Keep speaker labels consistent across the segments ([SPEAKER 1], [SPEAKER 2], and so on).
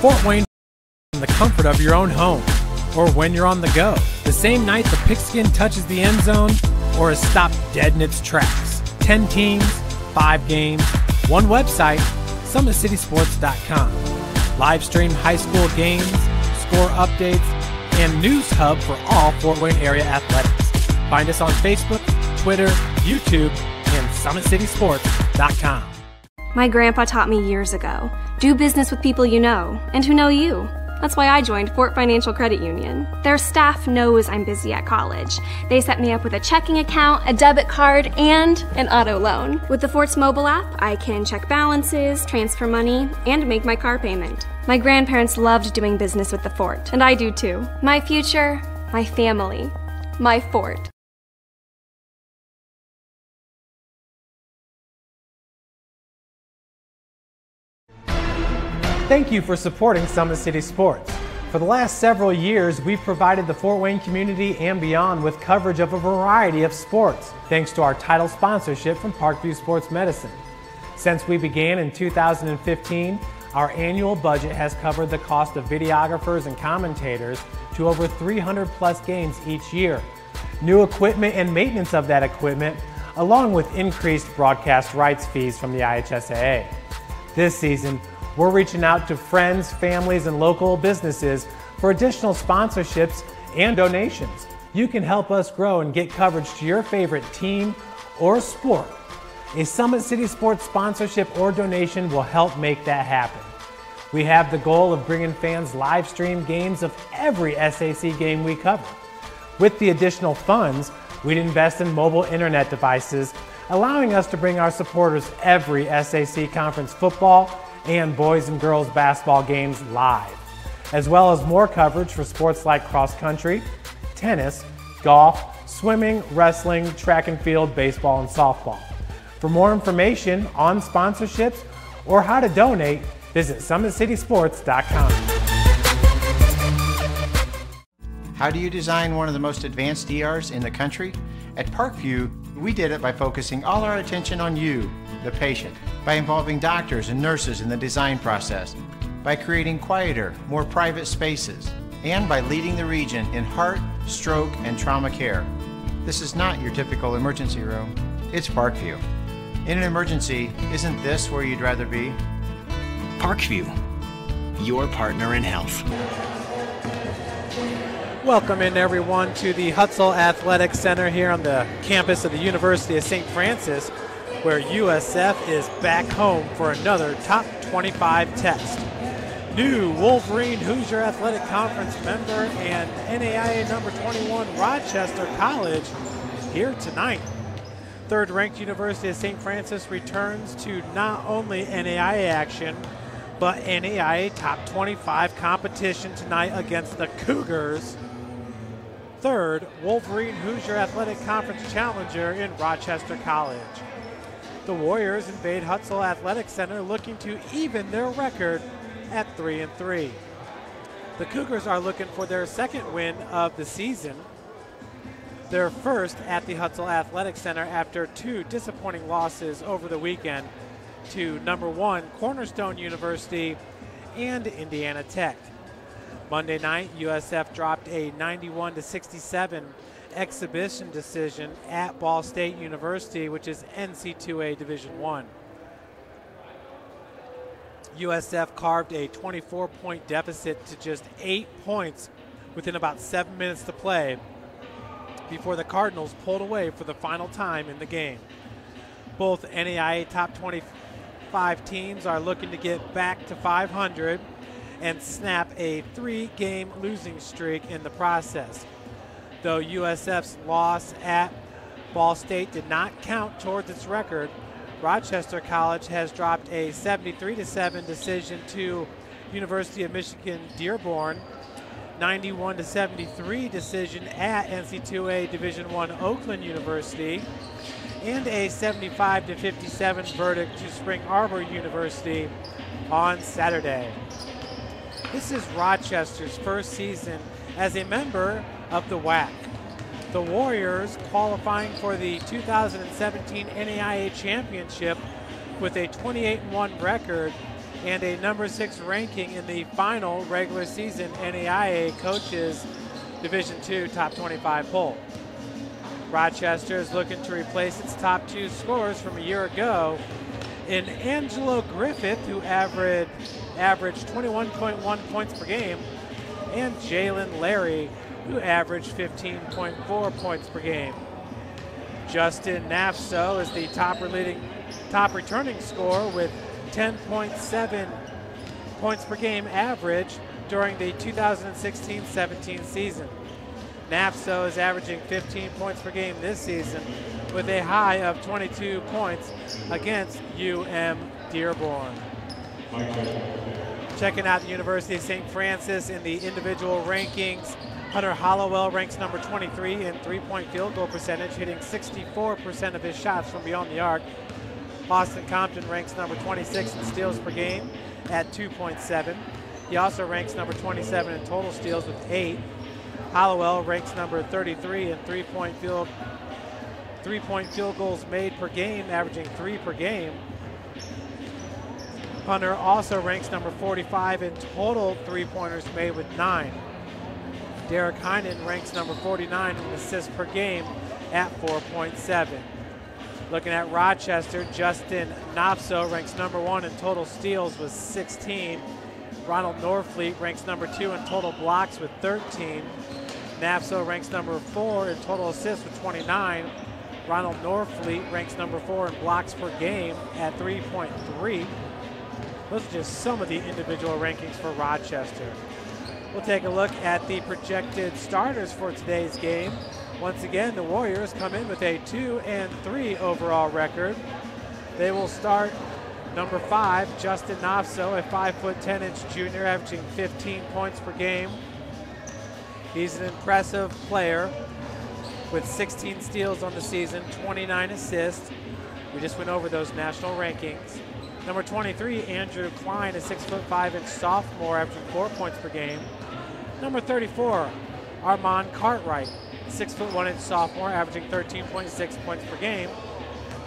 [SPEAKER 1] Fort Wayne in the comfort of your own home or when you're on the go. The same night the pigskin touches the end zone or is stopped dead in its tracks. 10 teams, 5 games, one website, SummitCitySports.com. Live stream high school games, score updates, and news hub for all Fort Wayne area athletics. Find us on Facebook, Twitter, YouTube, and SummitCitySports.com.
[SPEAKER 2] My grandpa taught me years ago, do business with people you know and who know you. That's why I joined Fort Financial Credit Union. Their staff knows I'm busy at college. They set me up with a checking account, a debit card, and an auto loan. With the Fort's mobile app, I can check balances, transfer money, and make my car payment. My grandparents loved doing business with the Fort, and I do too. My future, my family, my Fort.
[SPEAKER 1] Thank you for supporting Summit City Sports. For the last several years, we've provided the Fort Wayne community and beyond with coverage of a variety of sports, thanks to our title sponsorship from Parkview Sports Medicine. Since we began in 2015, our annual budget has covered the cost of videographers and commentators to over 300 plus games each year. New equipment and maintenance of that equipment, along with increased broadcast rights fees from the IHSAA. This season, we're reaching out to friends, families, and local businesses for additional sponsorships and donations. You can help us grow and get coverage to your favorite team or sport. A Summit City Sports sponsorship or donation will help make that happen. We have the goal of bringing fans live stream games of every SAC game we cover. With the additional funds, we'd invest in mobile internet devices, allowing us to bring our supporters every SAC conference football and boys and girls basketball games live, as well as more coverage for sports like cross country, tennis, golf, swimming, wrestling, track and field, baseball, and softball. For more information on sponsorships or how to donate, visit SummitCitySports.com.
[SPEAKER 3] How do you design one of the most advanced ERs in the country? At Parkview, we did it by focusing all our attention on you, the patient, by involving doctors and nurses in the design process, by creating quieter, more private spaces, and by leading the region in heart, stroke, and trauma care. This is not your typical emergency room. It's Parkview. In an emergency, isn't this where you'd rather be?
[SPEAKER 4] Parkview, your partner in health.
[SPEAKER 1] Welcome in everyone to the Hutzel Athletic Center here on the campus of the University of St. Francis, where USF is back home for another Top 25 test. New Wolverine Hoosier Athletic Conference member and NAIA number 21 Rochester College here tonight. Third-ranked University of St. Francis returns to not only NAIA action, but NAIA Top 25 competition tonight against the Cougars. Third, Wolverine Hoosier Athletic Conference challenger in Rochester College. The Warriors invade Hutzel Athletic Center looking to even their record at 3-3. The Cougars are looking for their second win of the season, their first at the Hutzel Athletic Center after 2 disappointing losses over the weekend to number 1 Cornerstone University and Indiana Tech. Monday night, USF dropped a 91-67 exhibition decision at Ball State University, which is NC2A Division I. USF carved a 24-point deficit to just 8 points within about 7 minutes to play before the Cardinals pulled away for the final time in the game. Both NAIA Top 25 teams are looking to get back to 500 and snap a 3-game losing streak in the process. Though USF's loss at Ball State did not count towards its record, Rochester College has dropped a 73-7 decision to University of Michigan Dearborn, 91-73 decision at NC2A Division I Oakland University, and a 75-57 verdict to Spring Arbor University on Saturday. This is Rochester's first season as a member of the WAC. The Warriors qualifying for the 2017 NAIA Championship with a 28-1 record and a number 6 ranking in the final regular season NAIA Coaches Division II Top 25 poll. Rochester is looking to replace its top 2 scorers from a year ago in Angelo Griffith, who averaged 21.1 points per game, and Jalen Larry, who averaged 15.4 points per game. Justin Nafso is the top returning scorer with 10.7 points per game average during the 2016-17 season. Nafso is averaging 15 points per game this season with a high of 22 points against UM Dearborn. Checking out the University of St. Francis in the individual rankings, Hunter Hollowell ranks number 23 in three-point field goal percentage, hitting 64% of his shots from beyond the arc. Austin Compton ranks number 26 in steals per game at 2.7. He also ranks number 27 in total steals with 8. Hollowell ranks number 33 in three-point field goals made per game, averaging 3 per game. Hunter also ranks number 45 in total three-pointers made with 9. Derek Heinen ranks number 49 in assists per game at 4.7. Looking at Rochester, Justin Nafso ranks number 1 in total steals with 16. Ronald Norfleet ranks number 2 in total blocks with 13. Nafso ranks number 4 in total assists with 29. Ronald Norfleet ranks number 4 in blocks per game at 3.3. Those are just some of the individual rankings for Rochester. We'll take a look at the projected starters for today's game. Once again, the Warriors come in with a 2-3 overall record. They will start number 5, Justin Nafso, a 5'10" junior, averaging 15 points per game. He's an impressive player with 16 steals on the season, 29 assists. We just went over those national rankings. Number 23, Andrew Klein, a 6'5" sophomore, averaging 4 points per game. Number 34, Armand Cartwright, 6'1" sophomore, averaging 13.6 points per game.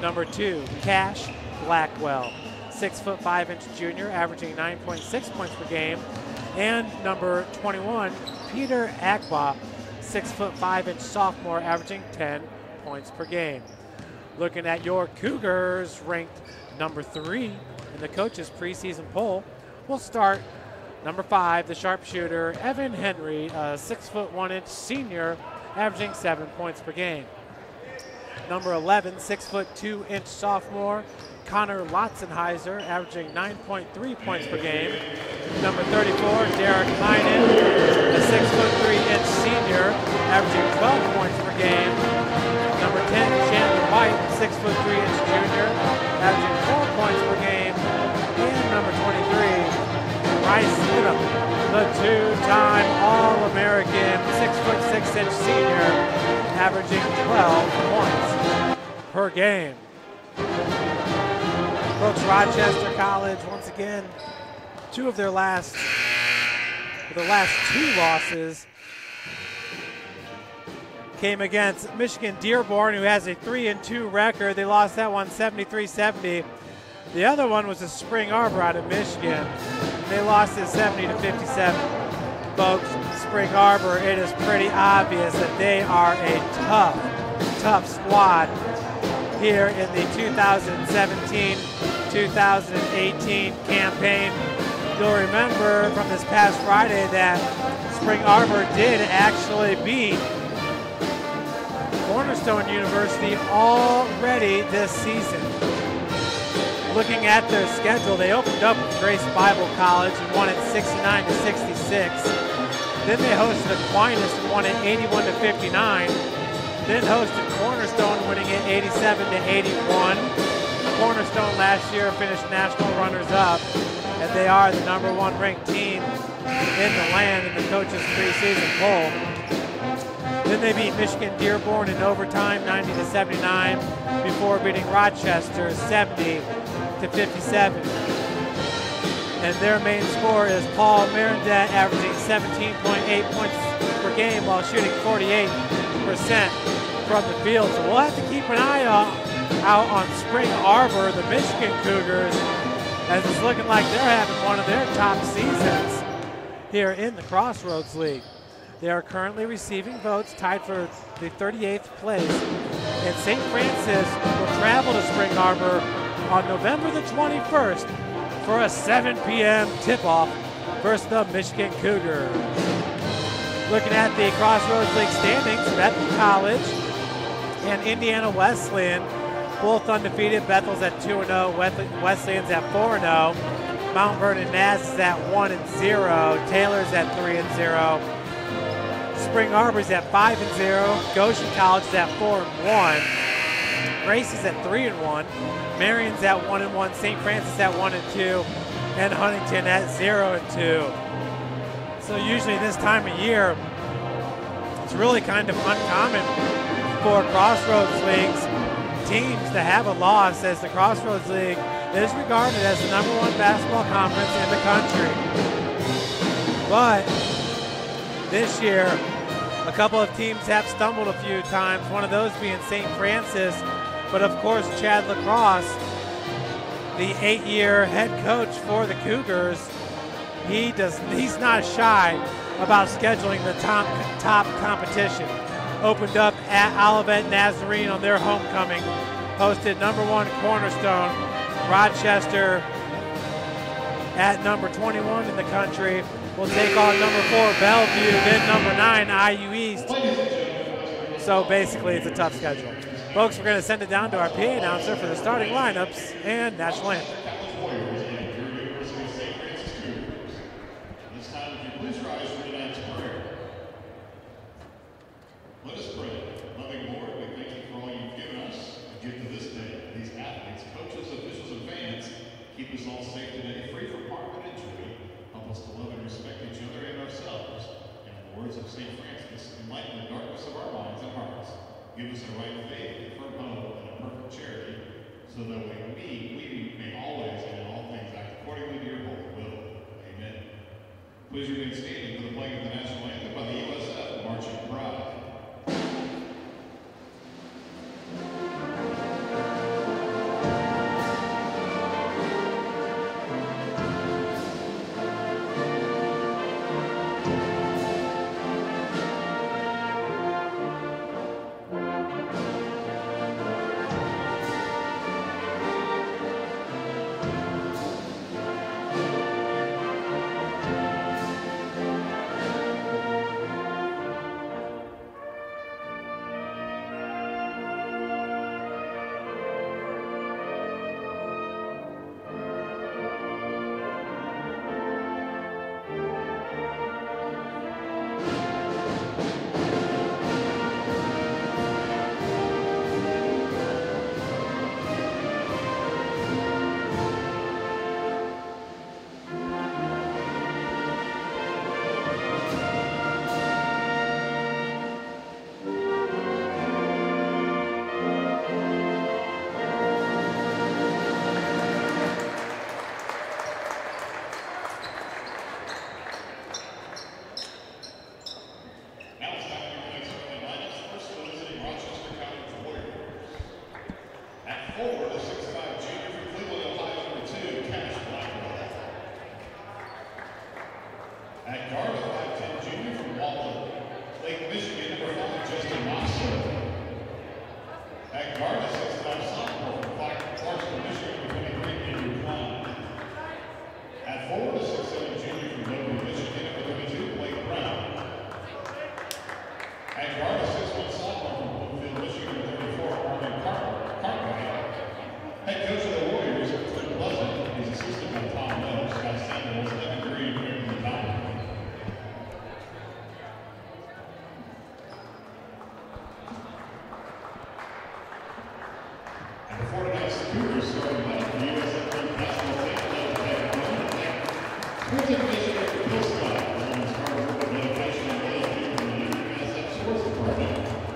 [SPEAKER 1] Number 2, Cash Blackwell, 6'5" junior, averaging 9.6 points per game. And number 21, Peter Akba, 6'5" sophomore, averaging 10 points per game. Looking at your Cougars, ranked number 3 in the coaches' preseason poll, we'll start number 5, the sharpshooter, Evan Henry, a 6'1" senior, averaging 7 points per game. Number 11, 6'2" sophomore, Connor Lotzenheiser, averaging 9.3 points per game. Number 34, Derek Heinen, a 6'3" senior, averaging 12 points per game. Number 10, Chandler White, 6'3" junior, averaging 4 points per game. And number 23, Bryce Stidham, the two-time All-American, 6'6" senior, averaging 12 points per game. Folks, Rochester College, once again, two of their last 2 losses came against Michigan Dearborn, who has a 3-2 record. They lost that one 73-70. The other one was a Spring Arbor out of Michigan. They lost it 70-57. Folks, Spring Arbor, it is pretty obvious that they are a tough squad here in the 2017-2018 campaign. You'll remember from this past Friday that Spring Arbor did actually beat Cornerstone University already this season. Looking at their schedule, they opened up with Grace Bible College and won it 69-66. Then they hosted Aquinas and won it 81-59. Then hosted Cornerstone, winning it 87-81. Cornerstone last year finished national runners-up, and they are the number 1 ranked team in the land in the coaches' preseason poll. Then they beat Michigan Dearborn in overtime, 90-79, before beating Rochester 70-57. And their main scorer is Paul Merendet, averaging 17.8 points per game while shooting 48% from the field. So we'll have to keep an eye out on Spring Arbor, the Michigan Cougars, as it's looking like they're having one of their top seasons here in the Crossroads League. They are currently receiving votes, tied for the 38th place. And St. Francis will travel to Spring Arbor on November the 21st for a 7 p.m. tip-off versus the Michigan Cougars. Looking at the Crossroads League standings, Bethel College and Indiana Wesleyan, both undefeated. Bethel's at 2-0, Wesleyan's at 4-0. Mount Vernon Nass is at 1-0, Taylor's at 3-0. Spring Arbor's at 5-0, Goshen College is at 4-1. Grace is at 3-1. Marion's at 1-1, St. Francis at 1-2, and Huntington at 0-2. So usually this time of year, it's really kind of uncommon for Crossroads Leagues teams to have a loss, as the Crossroads League is regarded as the #1 basketball conference in the country. But this year, a couple of teams have stumbled a few times, one of those being St. Francis, but of course Chad Lacrosse, the 8-year head coach for the Cougars, he's not shy about scheduling the top competition. Opened up at Olivet Nazarene on their homecoming, hosted #1 Cornerstone, Rochester at number 21 in the country. Will take on #4 Bellevue, then #9 IU East. So basically it's a tough schedule. Folks, we're going to send it down to our PA announcer for the starting lineups and national anthem.
[SPEAKER 5] Let us pray. Loving Lord, we thank you for all you've given us. A gift to this day. These athletes, coaches, officials, and fans, keep us all safe today, free from harm and injury. Help us to love and respect each other and ourselves. In the words of St. Francis, enlighten the darkness of our minds and hearts. Give us a right faith, a firm hope, and a perfect charity, so that we may always and in all things act accordingly to your holy will. Amen. Please remain standing for the playing of the national anthem by the USF Marching Pride.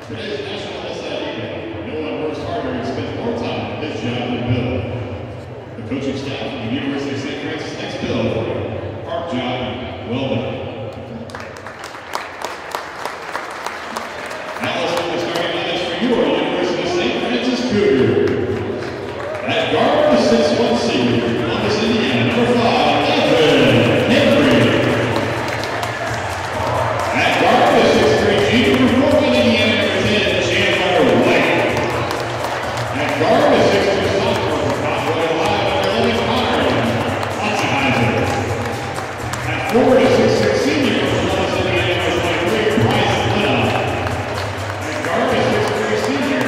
[SPEAKER 5] Today's National SID Day. No one works harder and spends more time in this job than Bill. The coaching staff from the University of St. Francis thanks Bill for a hard job and well done. Now let's go to the starting lineups for your University of St. Francis Cougars. At guard, the 6'1" senior from Columbus, Indiana. 46 senior, Bryce Leno. And guard is 6'3" senior,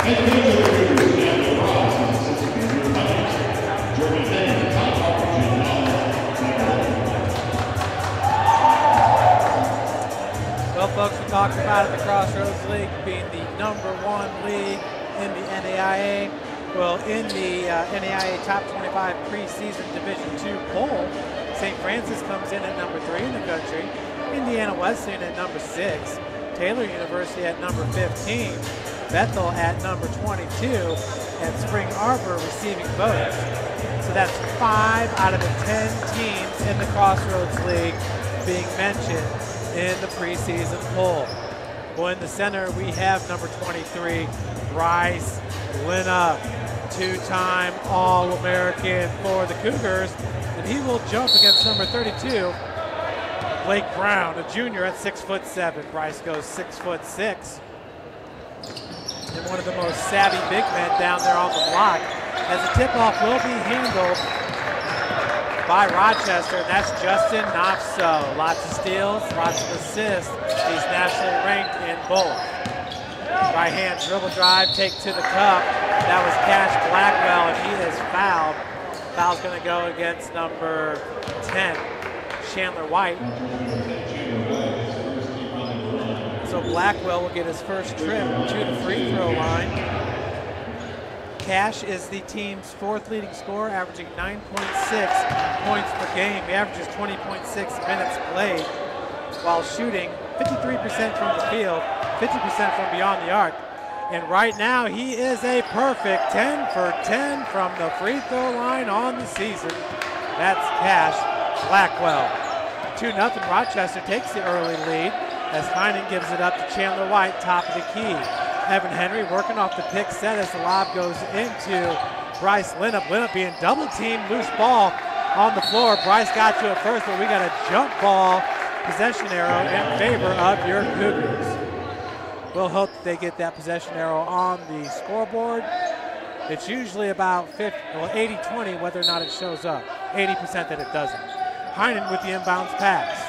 [SPEAKER 5] Head coach of the Cougars, Daniel Ross, and assistant Andrew Cummings. Jordan Bennett, Todd Harper, Jim
[SPEAKER 6] Well, folks, we talked about it, the Crossroads League being the #1 league in the NAIA. Well, in the NAIA Top 25 preseason Division II poll, St. Francis comes in at #3 in the country, Indiana Wesleyan at #6, Taylor University at #15, Bethel at #22, and Spring Arbor receiving votes. So that's 5 out of the 10 teams in the Crossroads League being mentioned in the preseason poll. Well, in the center, we have #23, Bryce Leno, two-time All-American for the Cougars, and he will jump against #32, Blake Brown, a junior at 6'7". Bryce goes 6'6", and one of the most savvy big men down there on the block, as the tip-off will be handled by Rochester, and that's Justin Knopso. Lots of steals, lots of assists. He's nationally ranked in both. Right hand dribble drive, take to the cup. That was Cash Blackwell, and he is fouled. Foul's going to go against #10, Chandler White. So Blackwell will get his first trip to the free throw line. Cash is the team's 4th leading scorer, averaging 9.6 points per game. He averages 20.6 minutes played while shooting 53% from the field, 50% from beyond the arc. And right now he is a perfect 10 for 10 from the free throw line on the season. That's Cash Blackwell. 2-0 Rochester takes the early lead as Heinen gives it up to Chandler White, top of the key. Evan Henry working off the pick set as the lob goes into Bryce Linup. Linup being double teamed, loose ball on the floor. Bryce got to it first, but we got a jump ball possession arrow in favor of your Cougars. We'll hope that they get that possession arrow on the scoreboard. It's usually about 80-20 whether or not it shows up. 80% that it doesn't. Heinen with the inbounds pass.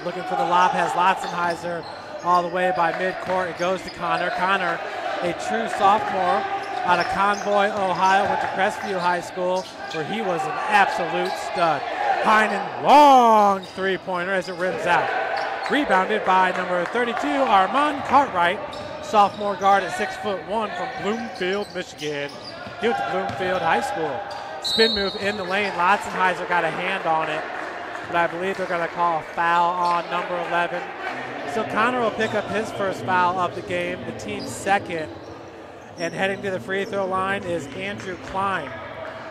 [SPEAKER 6] Looking for the lob, has Lotzenheiser all the way by midcourt. It goes to Connor. Connor, a true sophomore out of Convoy, Ohio, went to Crestview High School where he was an absolute stud. Heinen, long three-pointer as it rims out. Rebounded by #32, Armand Cartwright, sophomore guard at 6'1" from Bloomfield, Michigan. He went to Bloomfield High School. Spin move in the lane. Lotzenheiser got a hand on it, but I believe they're going to call a foul on #11. So Connor will pick up his first foul of the game, the team's second. And heading to the free throw line is Andrew Klein.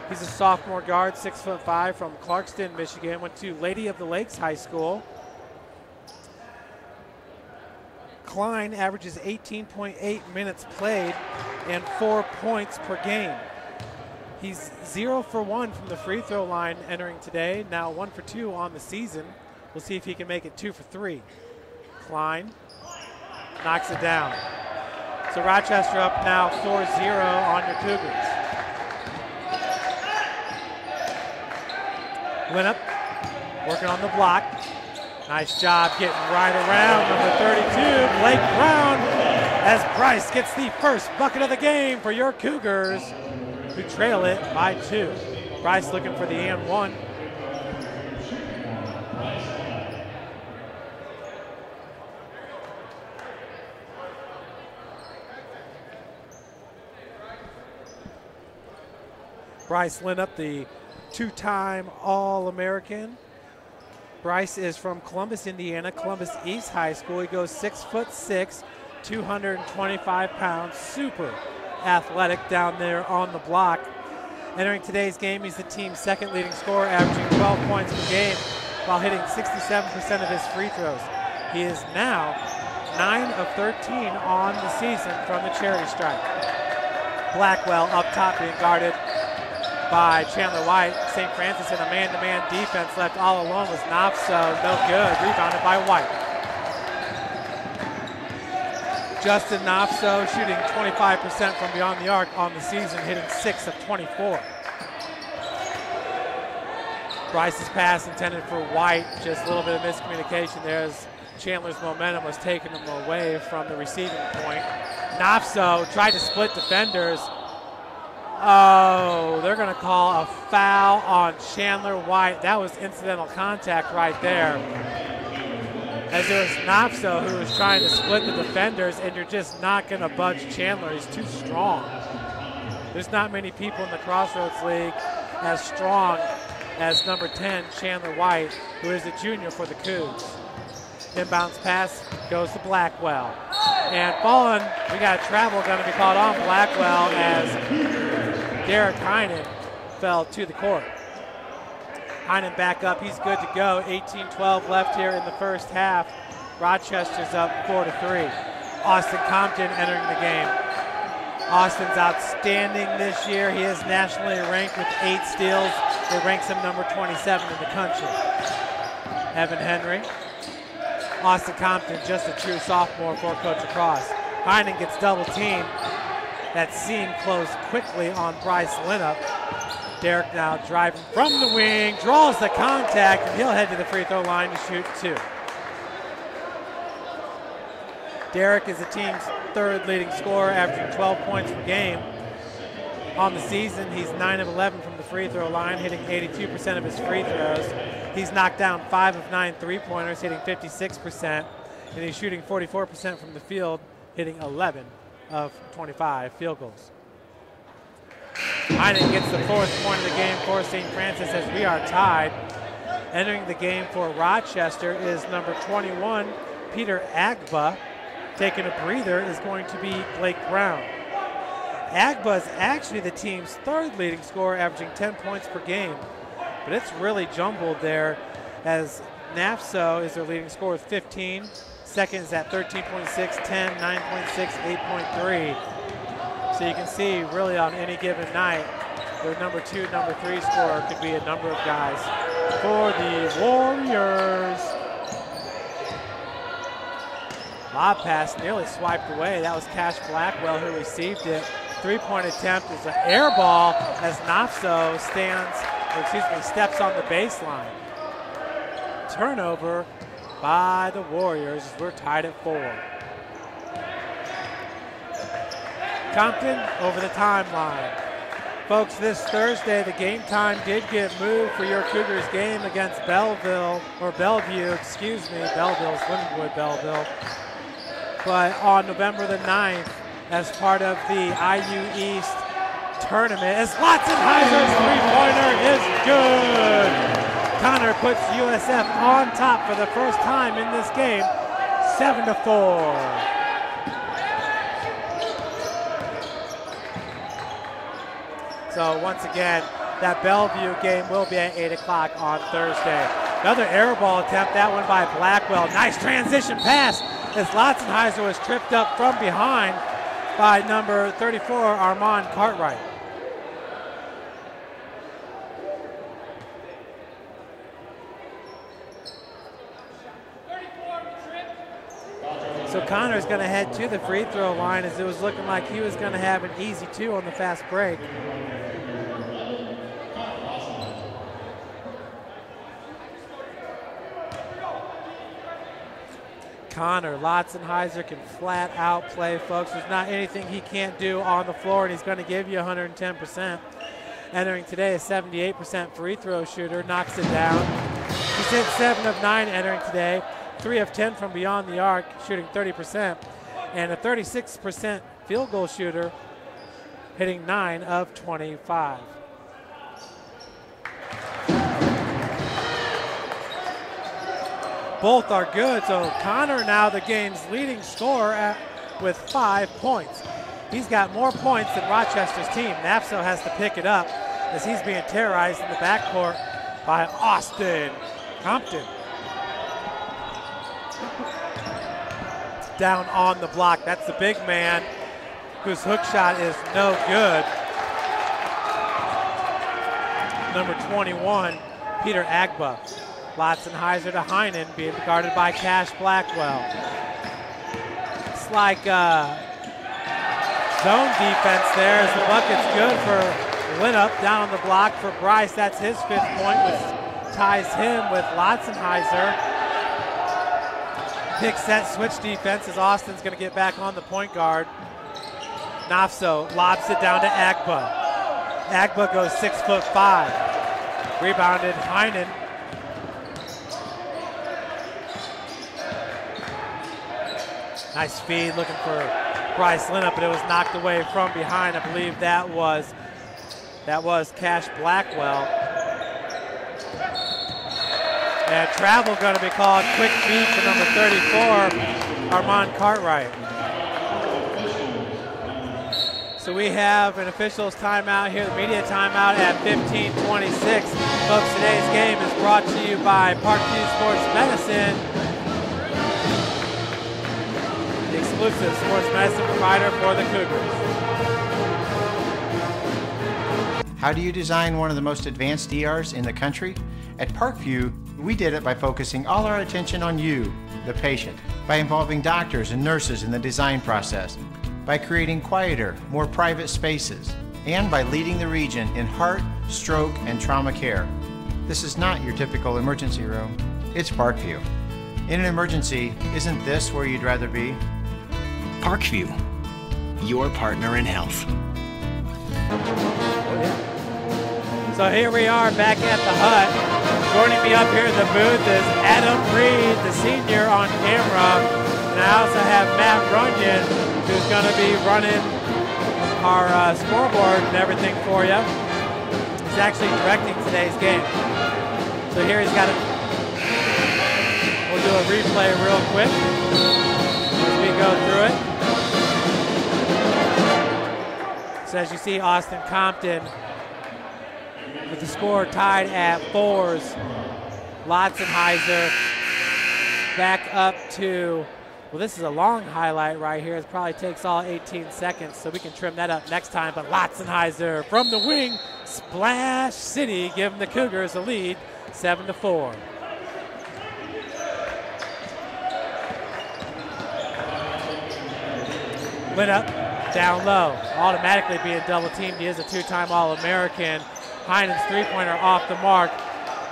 [SPEAKER 6] He's a sophomore guard, 6'5", from Clarkston, Michigan. Went to Lady of the Lakes High School. Klein averages 18.8 minutes played and 4 points per game. He's 0 for 1 from the free throw line entering today. Now 1 for 2 on the season. We'll see if he can make it 2 for 3. Klein knocks it down. So Rochester up now 4-0 on your Cougars. Linup working on the block. Nice job getting right around #32, Blake Brown, as Bryce gets the first bucket of the game for your Cougars, who trail it by 2. Bryce looking for the and 1. Bryce Linup, the 2-time All-American. Bryce is from Columbus, Indiana, Columbus East High School. He goes 6'6", 225 pounds, super athletic down there on the block. Entering today's game, he's the team's second leading scorer, averaging 12 points per game while hitting 67% of his free throws. He is now 9 of 13 on the season from the charity stripe. Blackwell up top being guarded by Chandler White. St. Francis in a man-to-man defense, left all alone was Knopso, no good, rebounded by White. Justin Knopso shooting 25% from beyond the arc on the season, hitting 6 of 24. Bryce's pass intended for White, just a little bit of miscommunication there as Chandler's momentum was taking him away from the receiving point. Nafso tried to split defenders. Oh, they're going to call a foul on Chandler White. That was incidental contact right there. As it was Nafso who was trying to split the defenders, and you're just not going to budge Chandler. He's too strong. There's not many people in the Crossroads League as strong as number 10, Chandler White, who is a junior for the Cougs. Inbounds pass goes to Blackwell. And falling, we got travel going to be called on Blackwell as Derek Heinen fell to the court. Heinen back up, he's good to go. 18-12 left here in the first half. Rochester's up 4-3. Austin Compton entering the game. Austin's outstanding this year. He is nationally ranked with 8 steals. It ranks him number 27 in the country. Evan Henry. Austin Compton, just a true sophomore for Coach Across. Heinen gets double teamed. That seam closed quickly on Bryce Linup. Derek now driving from the wing, draws the contact, and he'll head to the free throw line to shoot 2. Derek is the team's 3rd leading scorer, averaging 12 points per game. On the season, he's 9 of 11 from the free throw line, hitting 82% of his free throws. He's knocked down 5 of 9 three-pointers, hitting 56%, and he's shooting 44% from the field, hitting 11 of 25 field goals. Heinen gets the 4th point of the game for St. Francis as we are tied. Entering the game for Rochester is number 21, Peter Agba. Taking a breather is going to be Blake Brown. Agba is actually the team's 3rd leading scorer, averaging 10 points per game. But it's really jumbled there as Nafso is their leading scorer with 15. Second is at 13.6, 10, 9.6, 8.3. So you can see really on any given night, their number 2, number 3 scorer could be a number of guys for the Warriors. Lob pass nearly swiped away. That was Cash Blackwell who received it. 3-point attempt is an air ball as Nafso steps on the baseline. Turnover by the Warriors as we're tied at 4. Compton over the timeline. Folks, this Thursday, the game time did get moved for your Cougars game against Belleville, or Bellevue, excuse me. Belleville's Lindenwood, Belleville. But on November the 9th, as part of the IU East tournament, as Lotzenheiser's three-pointer is good. Connor puts USF on top for the first time in this game, 7-4. So once again, that Bellevue game will be at 8 o'clock on Thursday. Another air ball attempt, that one by Blackwell. Nice transition pass as Lotzenheiser was tripped up from behind by number 34, Armand Cartwright. So Connor's going to head to the free throw line as it was looking like he was going to have an easy 2 on the fast break. Connor Lotzenheiser can flat out play, folks. There's not anything he can't do on the floor, and he's going to give you 110%. Entering today, a 78% free throw shooter, knocks it down. He's hit 7 of 9 entering today, 3 of 10 from beyond the arc, shooting 30%, and a 36% field goal shooter, hitting 9 of 25. Both are good, so Connor now the game's leading scorer with 5 points. He's got more points than Rochester's team. Nafso has to pick it up as he's being terrorized in the backcourt by Austin Compton. Down on the block, that's the big man whose hook shot is no good. Number 21, Peter Agba. Lotzenheiser to Heinen, being guarded by Cash Blackwell. It's like zone defense there as the bucket's good for Linup. Down on the block for Bryce. That's his 5th point with ties him with Lotzenheiser. Pick set switch defense as Austin's going to get back on the point guard. Nafso lobs it down to Agba. Agba goes 6'5". Rebounded Heinen. Nice feed looking for Bryce Linup, but it was knocked away from behind. I believe that was Cash Blackwell. And travel going to be called. Quick feed for number 34, Armand Cartwright. So we have an officials timeout here, the media timeout at 15:26. Folks, today's game is brought to you by Parkview Sports Medicine, the exclusive sports medicine provider for the Cougars.
[SPEAKER 3] How do you design one of the most advanced ERs in the country? At Parkview, we did it by focusing all our attention on you, the patient, by involving doctors and nurses in the design process, by creating quieter, more private spaces, and by leading the region in heart, stroke, and trauma care. This is not your typical emergency room. It's Parkview. In an emergency, isn't this where you'd rather be?
[SPEAKER 4] Parkview, your partner in health.
[SPEAKER 6] So here we are back at the hut. Joining me up here in the booth is Adam Reed, the senior on camera. And I also have Matt Runyon, who's going to be running our scoreboard and everything for you. He's actually directing today's game. So here he's got it. We'll do a replay real quick as we go through it. So as you see, Austin Compton with the score tied at 4s. Lotzenheiser back up to, well, this is a long highlight right here. It probably takes all 18 seconds, so we can trim that up next time. But Lotzenheiser from the wing, Splash City, giving the Cougars a lead, 7-4. Linup down low, automatically being double teamed. He is a two-time All-American. Heinen's three-pointer off the mark.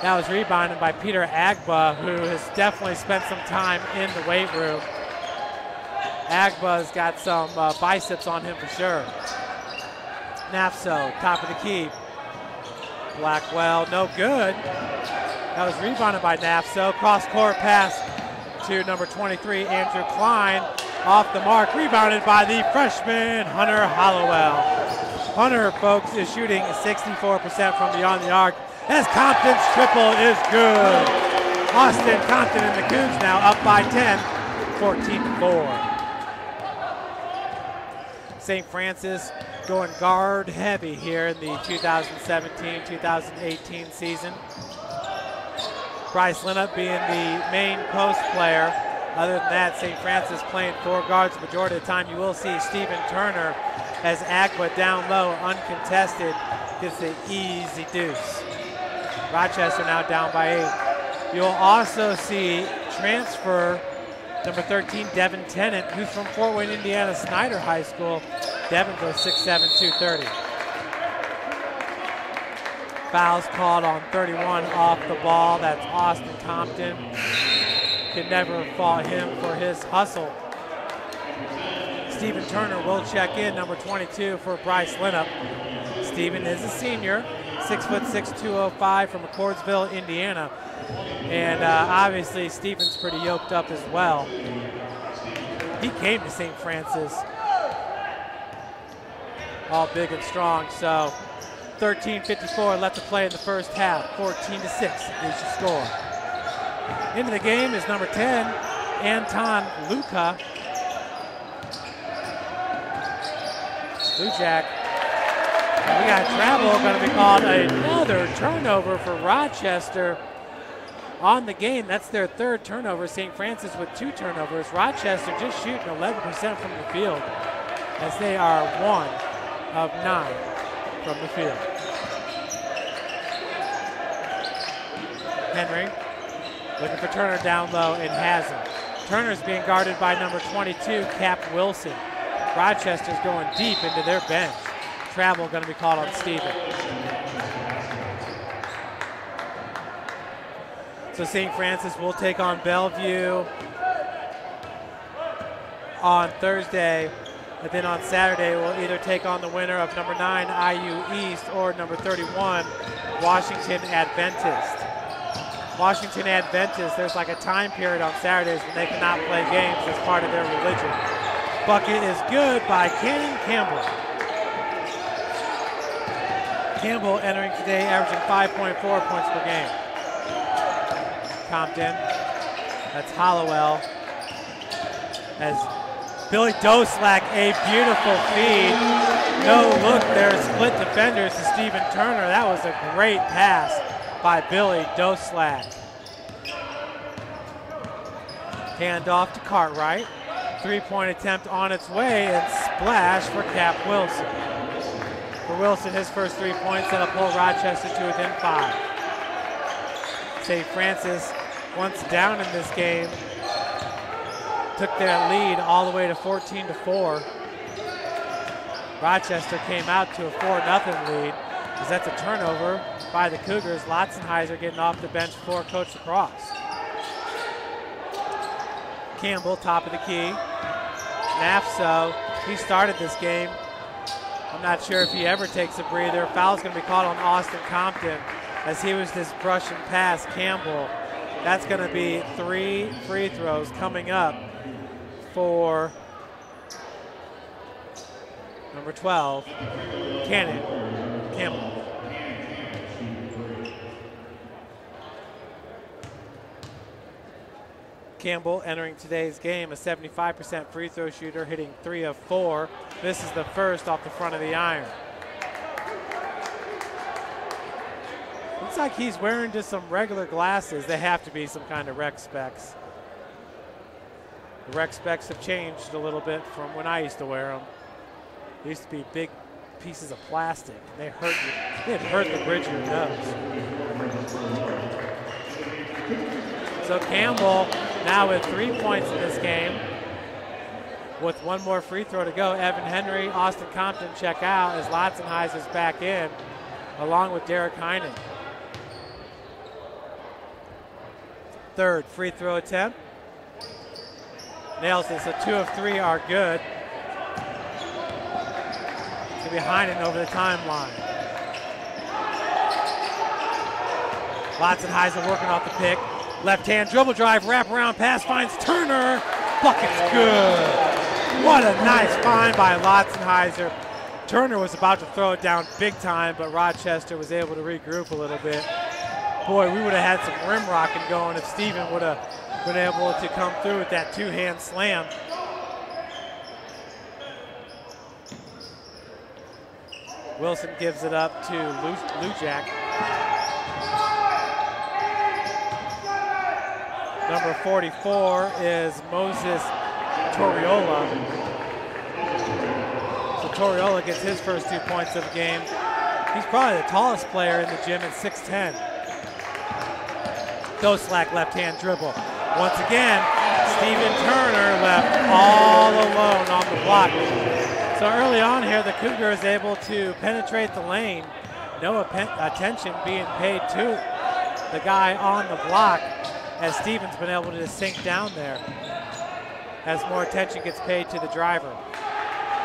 [SPEAKER 6] That was rebounded by Peter Agba, who has definitely spent some time in the weight room. Agba's got some biceps on him for sure. Nafso, top of the key. Blackwell, no good. That was rebounded by Nafso. Cross-court pass to number 23, Andrew Klein. Off the mark, rebounded by the freshman, Hunter Hollowell. Hunter, folks, is shooting 64% from beyond the arc as Compton's triple is good. Austin Compton and the Cougs now up by 10, 14-4. St. Francis going guard heavy here in the 2017-2018 season. Bryce Linup being the main post player. Other than that, St. Francis playing four guards. Majority of the time you will see Stephen Turner as Agba down low, uncontested, gets the easy deuce. Rochester now down by 8. You'll also see transfer number 13, Devin Tennant, who's from Fort Wayne, Indiana, Snyder High School. Devin goes 6'7", 230. Fouls called on 31 off the ball. That's Austin Compton. Can never fault him for his hustle. Stephen Turner will check in, number 22 for Bryce Linup. Stephen is a senior, 6'6", 205 from McCordsville, Indiana. And obviously Stephen's pretty yoked up as well. He came to St. Francis all big and strong. So 13:54 left to play in the first half. 14-6 is your score. Into the game is number 10, Anton Luka. Lujak. And we got travel, going to be called another turnover for Rochester on the game. That's their third turnover. St. Francis with 2 turnovers. Rochester just shooting 11% from the field as they are 1 of 9 from the field. Henry looking for Turner down low and has him. Turner's being guarded by number 22, Cap Wilson. Rochester's going deep into their bench. Travel going to be called on Stephen. So St. Francis will take on Bellevue on Thursday. And then on Saturday, we'll either take on the winner of number 9, IU East, or number 31, Washington Adventist. Washington Adventist, there's like a time period on Saturdays when they cannot play games as part of their religion. Bucket is good by Cannon Campbell. Campbell entering today, averaging 5.4 points per game. Compton, that's Hollowell. As Billy Doslack, a beautiful feed. No look, there's split defenders to Stephen Turner. That was a great pass by Billy Doslack. Handoff to Cartwright. Three-point attempt on its way, and splash for Cap Wilson. For Wilson, his first 3 points, that'll pull Rochester to within 5. St. Francis, once down in this game, took their lead all the way to 14-4. Rochester came out to a 4-0 lead, because that's a turnover by the Cougars. Lotzenheiser getting off the bench for Coach Lacrosse. Campbell, top of the key. Nafso, he started this game. I'm not sure if he ever takes a breather. Foul's going to be called on Austin Compton as he was just brushing past Campbell. That's going to be 3 free throws coming up for number 12, Cannon Campbell. Campbell entering today's game, a 75% free throw shooter, hitting 3 of 4. This is the first off the front of the iron. Looks like he's wearing just some regular glasses. They have to be some kind of rec specs. The rec specs have changed a little bit from when I used to wear them. They used to be big pieces of plastic. They hurt you. They'd hurt the bridge of your nose. So Campbell now with 3 points in this game. With one more free throw to go, Evan Henry, Austin Compton check out as Lotzenheiser's back in, along with Derek Heinen. Third free throw attempt. Nails it, so 2 of 3 are good. It's going to be Heinen over the timeline. Lotzenheiser working off the pick. Left hand dribble drive, wrap around pass, finds Turner. Bucket's good. What a nice find by Lotzenheiser. Turner was about to throw it down big time, but Rochester was able to regroup a little bit. Boy, we would have had some rim rocking going if Steven would have been able to come through with that two-hand slam. Wilson gives it up to Lujak. Number 44 is Moses Toriola. So Toriola gets his first 2 points of the game. He's probably the tallest player in the gym at 6'10". Doslack left-hand dribble. Once again, Stephen Turner left all alone on the block. So early on here, the Cougar is able to penetrate the lane. No attention being paid to the guy on the block, as Stephen's been able to just sink down there as more attention gets paid to the driver.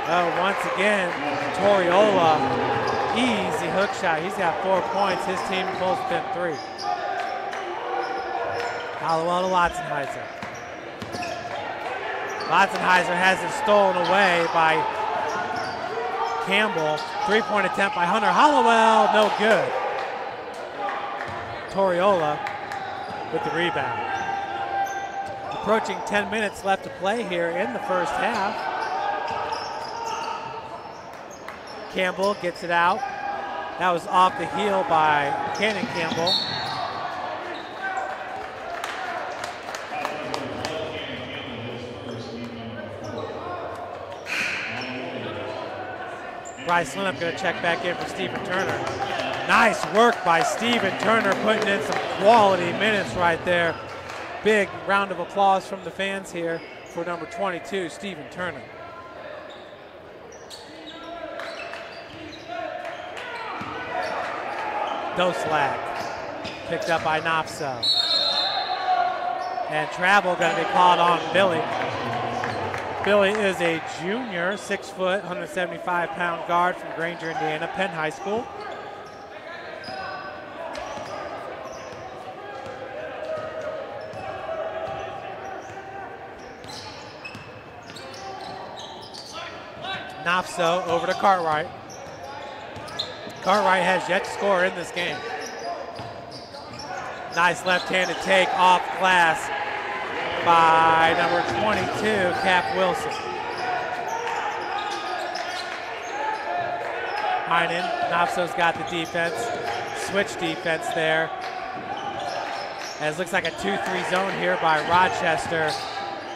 [SPEAKER 6] Oh, once again, Toriola, easy hook shot. He's got 4 points. His team pulls within 3. Hollowell to Lotzenheiser. Lotzenheiser has it stolen away by Campbell. 3-point attempt by Hunter Hollowell, no good. Toriola with the rebound. Approaching 10 minutes left to play here in the first half. Campbell gets it out. That was off the heel by Cannon Campbell. Bryce Linup going to check back in for Stephen Turner. Nice work by Stephen Turner, putting in some quality minutes right there. Big round of applause from the fans here for number 22, Stephen Turner. Doslack, picked up by Nafso. And travel going to be called on Billy. Billy is a junior, 6 foot, 175-pound guard from Granger, Indiana, Penn High School. Knopso over to Cartwright. Cartwright has yet to score in this game. Nice left-handed take off glass by number 22, Cap Wilson. Heinen, Knopso's got the defense, switch defense there. As it looks like a 2-3 zone here by Rochester.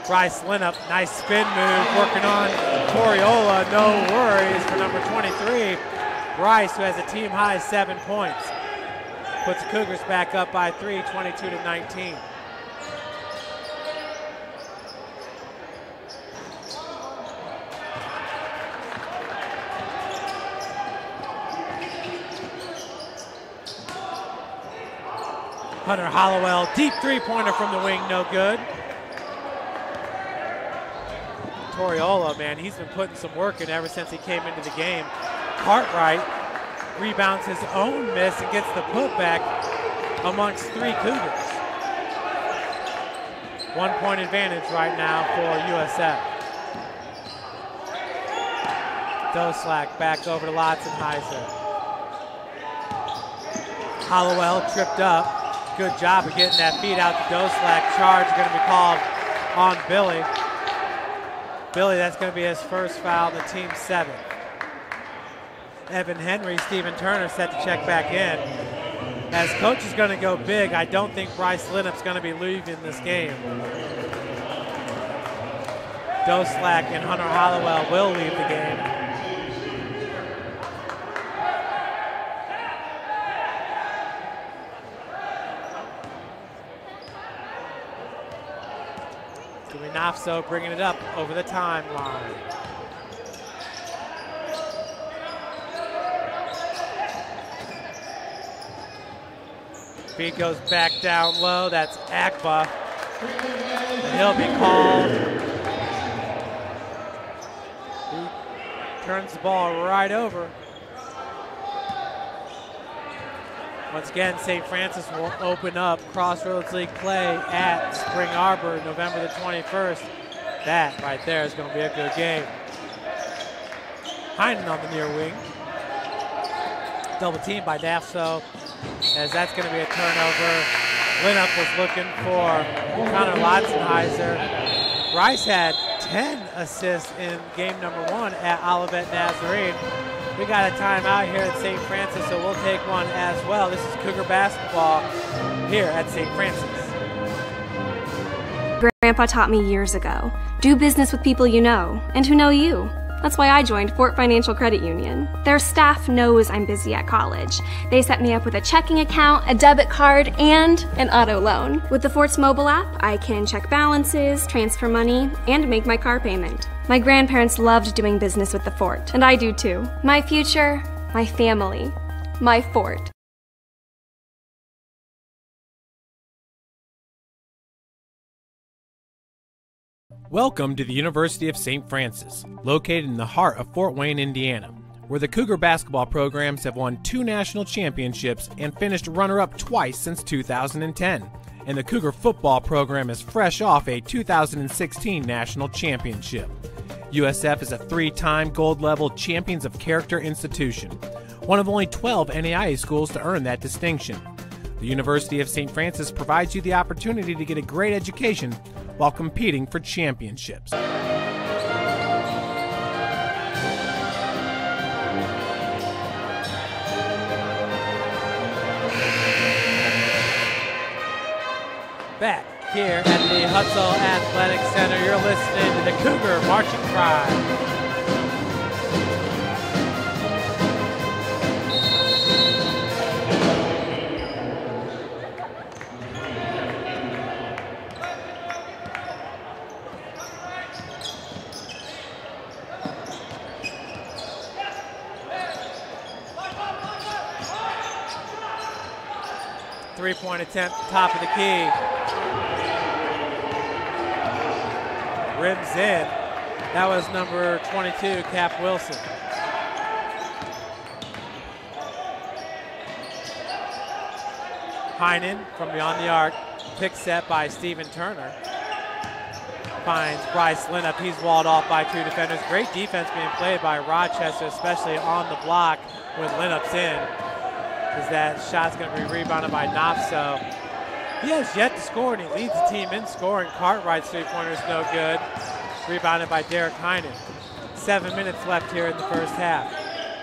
[SPEAKER 6] Bryce Linup, nice spin move, working on Toriola, no worries for number 23. Bryce, who has a team high 7 points. Puts the Cougars back up by 3, 22-19. Hunter Hollowell, deep three-pointer from the wing, no good. Toriola, man, he's been putting some work in ever since he came into the game. Cartwright rebounds his own miss and gets the putback amongst 3 Cougars. 1 point advantage right now for USF. Doslack back over to Lotzenheiser. Hollowell tripped up. Good job of getting that feed out to Doslack. Charge going to be called on Billy. Billy, that's going to be his first foul, the team's 7th. Evan Henry, Stephen Turner set to check back in. As coach is going to go big, I don't think Bryce Linup's going to be leaving this game. Doslack and Hunter Hollowell will leave the game. Knopso bringing it up over the timeline. Feed goes back down low. That's Akba. And he'll be called. He turns the ball right over. Once again, St. Francis will open up Crossroads League play at Spring Arbor November the 21st. That right there is going to be a good game. Heinen on the near wing. Double team by Knopso, as that's going to be a turnover. Linup was looking for Connor Lotzenheiser. Bryce had 10 assists in game number 1 at Olivet Nazarene. We got a timeout here at St. Francis, so we'll take one as well. This is Cougar basketball here at St. Francis.
[SPEAKER 2] Grandpa taught me years ago, do business with people you know and who know you. That's why I joined Fort Financial Credit Union. Their staff knows I'm busy at college. They set me up with a checking account, a debit card, and an auto loan. With the Fort's mobile app, I can check balances, transfer money, and make my car payment. My grandparents loved doing business with the Fort, and I do too. My future, my family, my Fort.
[SPEAKER 1] Welcome to the University of St. Francis, located in the heart of Fort Wayne, Indiana, where the Cougar basketball programs have won 2 national championships and finished runner-up twice since 2010. And the Cougar football program is fresh off a 2016 national championship. USF is a 3-time gold-level Champions of Character institution, one of only 12 NAIA schools to earn that distinction. The University of St. Francis provides you the opportunity to get a great education while competing for championships.
[SPEAKER 6] Back here at the Hutzel Athletic Center, you're listening to the Cougar Marching Cry. Three-point attempt, top of the key. rims in. That was number 22, Cap Wilson. Heinen from beyond the arc, pick set by Steven Turner. Finds Bryce Linup. He's walled off by 2 defenders. Great defense being played by Rochester, especially on the block when Linup's in, because that shot's going to be rebounded by Knopfso. He has yet to score, and he leads the team in scoring. Cartwright's three-pointer is no good. Rebounded by Derek Heinen. 7 minutes left here in the first half.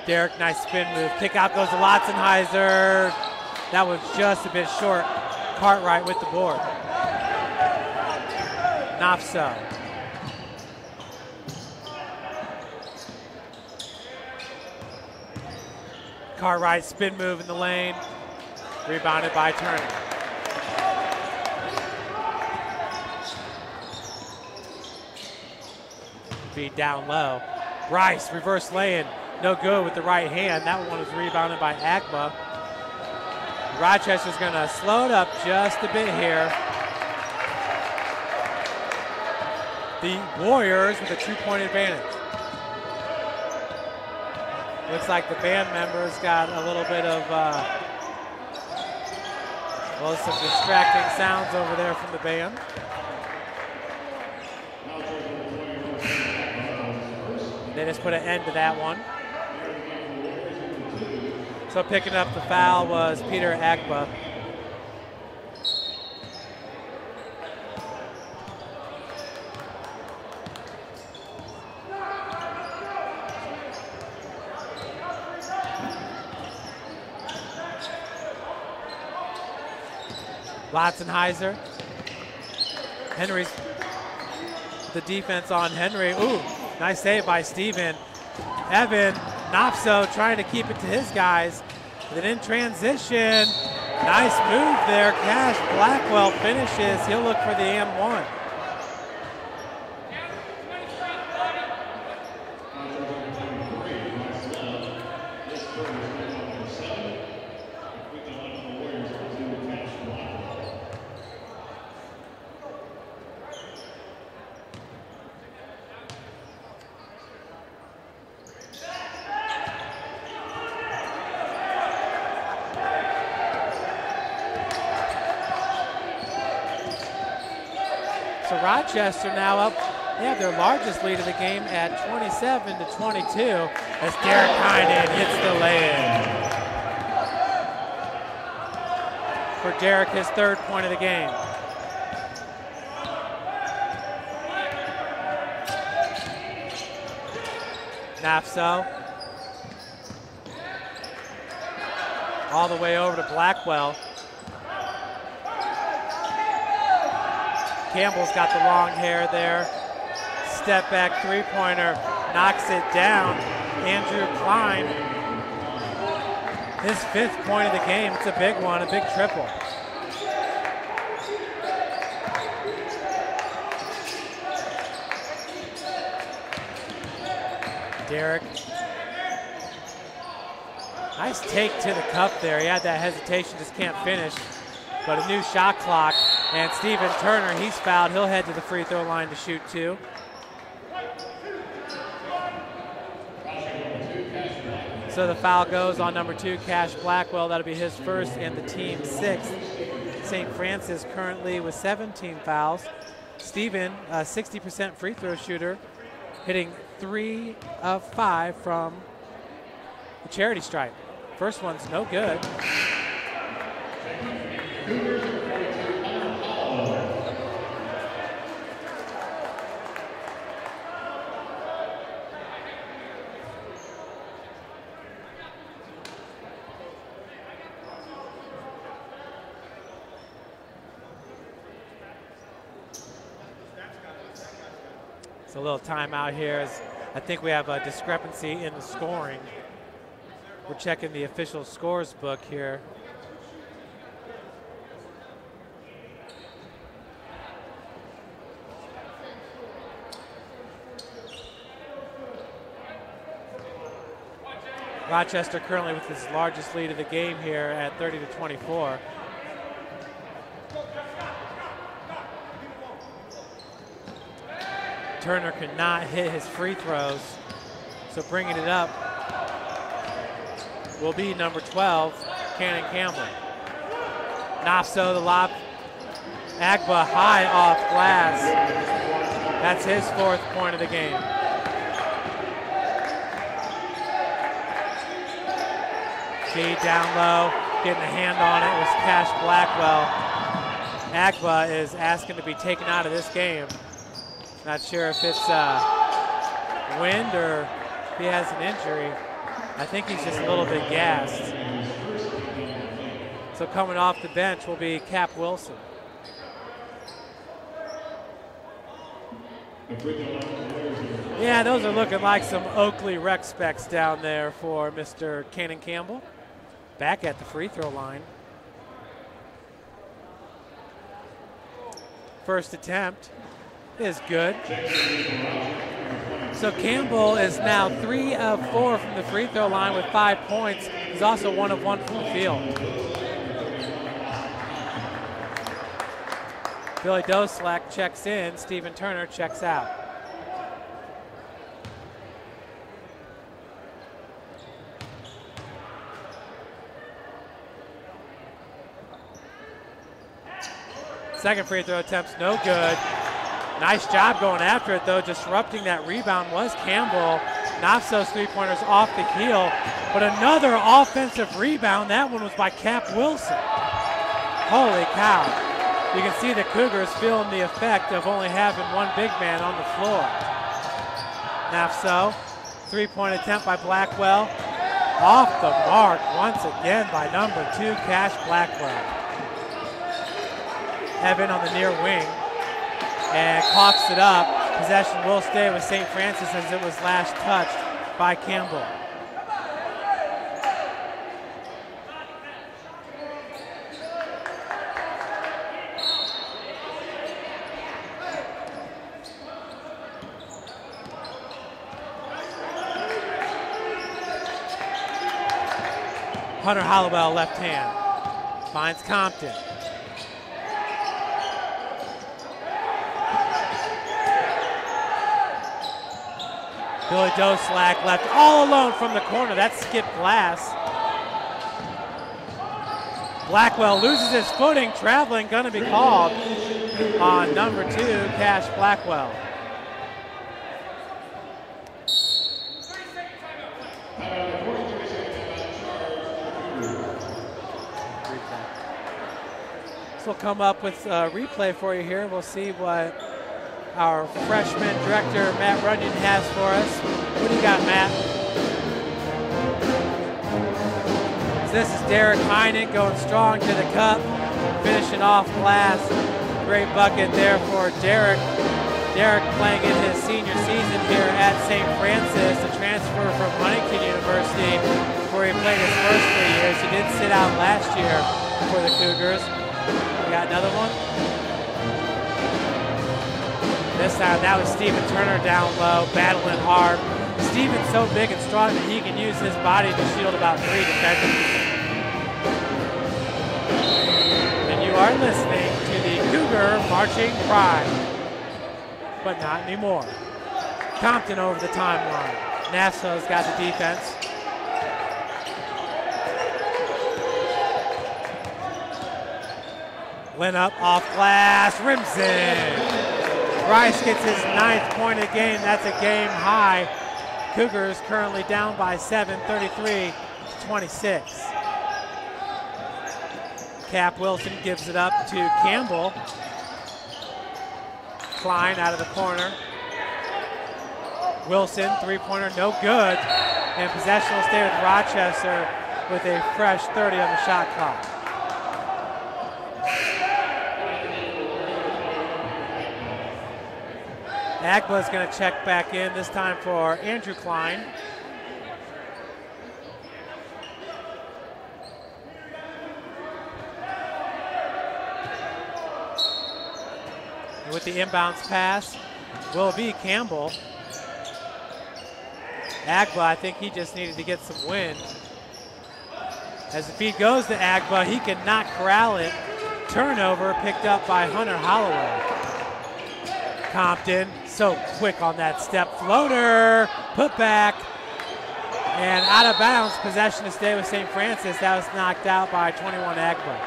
[SPEAKER 6] Derek, nice spin move. Kick out goes to Lotzenheiser. That was just a bit short. Cartwright with the board. Knopfso. Cartwright spin move in the lane. Rebounded by Turner. Feed down low. Bryce reverse lay-in. No good with the right hand. That one was rebounded by Agba. Rochester's going to slow it up just a bit here. The Warriors with a 2-point advantage. Looks like the band members got a little bit of, some distracting sounds over there from the band. They just put an end to that one. So picking up the foul was Peter Agba. Lotzenheiser. Henry's the defense on Henry. Ooh, nice save by Steven. Evan Knopfso trying to keep it to his guys. Then in transition, nice move there. Cash Blackwell finishes. He'll look for the and-one. Rochester now up. They have their largest lead of the game at 27-22 as Derek Heinen hits the lay-in. For Derek, his 3rd point of the game. Knopfso. All the way over to Blackwell. Campbell's got the long hair there. Step back 3-pointer, knocks it down. Andrew Klein, his 5th point of the game. It's a big one, a big triple. Derek. Nice take to the cup there. He had that hesitation, just can't finish. But a new shot clock. And Steven Turner, he's fouled. He'll head to the free throw line to shoot 2. So the foul goes on number 2, Cash Blackwell. That'll be his 1st and the team's 6th. St. Francis currently with 17 fouls. Steven, a 60% free throw shooter, hitting 3 of 5 from the charity stripe. First one's no good. It's a little timeout here as I think we have a discrepancy in the scoring. We're checking the official scores book here. Rochester currently with his largest lead of the game here at 30-24. Turner could not hit his free throws. So bringing it up will be number 12, Cannon Campbell. Nafso, the lob. Agba high off glass. That's his 4th point of the game. Feed down low, getting a hand on it was Cash Blackwell. Agba is asking to be taken out of this game. Not sure if it's wind or if he has an injury. I think he's just a little bit gassed. So coming off the bench will be Cap Wilson. Yeah, those are looking like some Oakley rec specs down there for Mr. Cannon Campbell. Back at the free throw line. First attempt is good. So Campbell is now 3 of 4 from the free throw line with 5 points. He's also 1 of 1 from the field. Billy Doslak checks in, Stephen Turner checks out. Second free throw attempt's no good. Nice job going after it though, disrupting that rebound was Campbell. Nafso's 3-pointer's off the heel, but another offensive rebound. That one was by Cap Wilson. Holy cow. You can see the Cougars feeling the effect of only having one big man on the floor. Nafso, 3-point attempt by Blackwell. Off the mark once again by number 2, Cash Blackwell. Evan on the near wing and coughs it up. Possession will stay with St. Francis as it was last touched by Campbell. Hunter Hollowell left hand, finds Compton. Billy Doslak left all alone from the corner. That's Skip Glass. Blackwell loses his footing, traveling, gonna be called on number 2, Cash Blackwell. This will come up with a replay for you here. We'll see what our freshman director, Matt Runyon, has for us. What do you got, Matt? So this is Derek Heinen going strong to the cup, finishing off glass. Great bucket there for Derek. Derek playing in his senior season here at St. Francis, a transfer from Huntington University, where he played his first 3 years. He did sit out last year for the Cougars. We got another one. This time that was Stephen Turner down low, battling hard. Stephen's so big and strong that he can use his body to shield about 3 defenders. And you are listening to the Cougar Marching Pride, but not anymore. Compton over the timeline. Nafso's got the defense. Lynn up off glass, rims in. Rice gets his 9th point of the game. That's a game high. Cougars currently down by 7, 33-26. Cap Wilson gives it up to Campbell. Klein out of the corner. Wilson, 3-pointer, no good. And possession will stay with Rochester with a fresh 30 on the shot clock. Agba's going to check back in, this time for Andrew Klein. And with the inbounds pass will be Campbell. Agba, I think he just needed to get some wind. As the feed goes to Agba, he cannot corral it. Turnover picked up by Hunter Hollowell. Compton, so quick on that step floater, put back, and out of bounds. Possession to stay with St. Francis. That was knocked out by 21 Agba.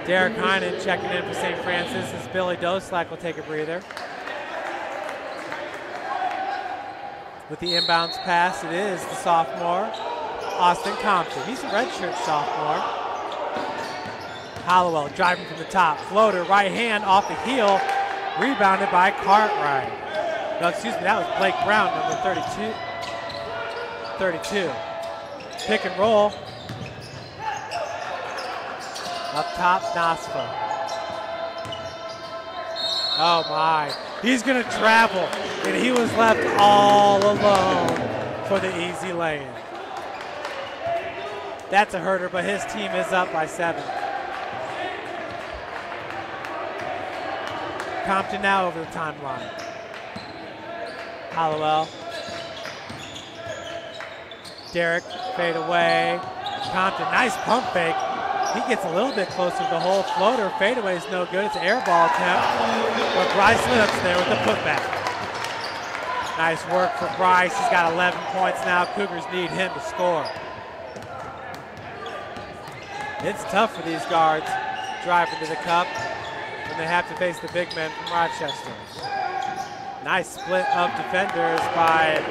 [SPEAKER 6] Derek Heinen checking in for St. Francis as Billy Doslak will take a breather. With the inbounds pass, it is the sophomore, Austin Compton. He's a redshirt sophomore. Hollowell driving from the top. Floater, right hand off the heel. Rebounded by Cartwright. No, excuse me, that was Blake Brown, number 32. Pick and roll. Up top, Nasfa. Oh my, he's gonna travel, and he was left all alone for the easy lay-in. That's a herder, but his team is up by 7. Compton now over the timeline. Hollowell. Derek, fade away. Compton, nice pump fake. He gets a little bit closer to the hole. Floater, fadeaway is no good. It's an air ball attempt. But Bryce Lips there with the putback. Nice work for Bryce. He's got 11 points now. Cougars need him to score. It's tough for these guards driving to the cup when they have to face the big men from Rochester. Nice split of defenders by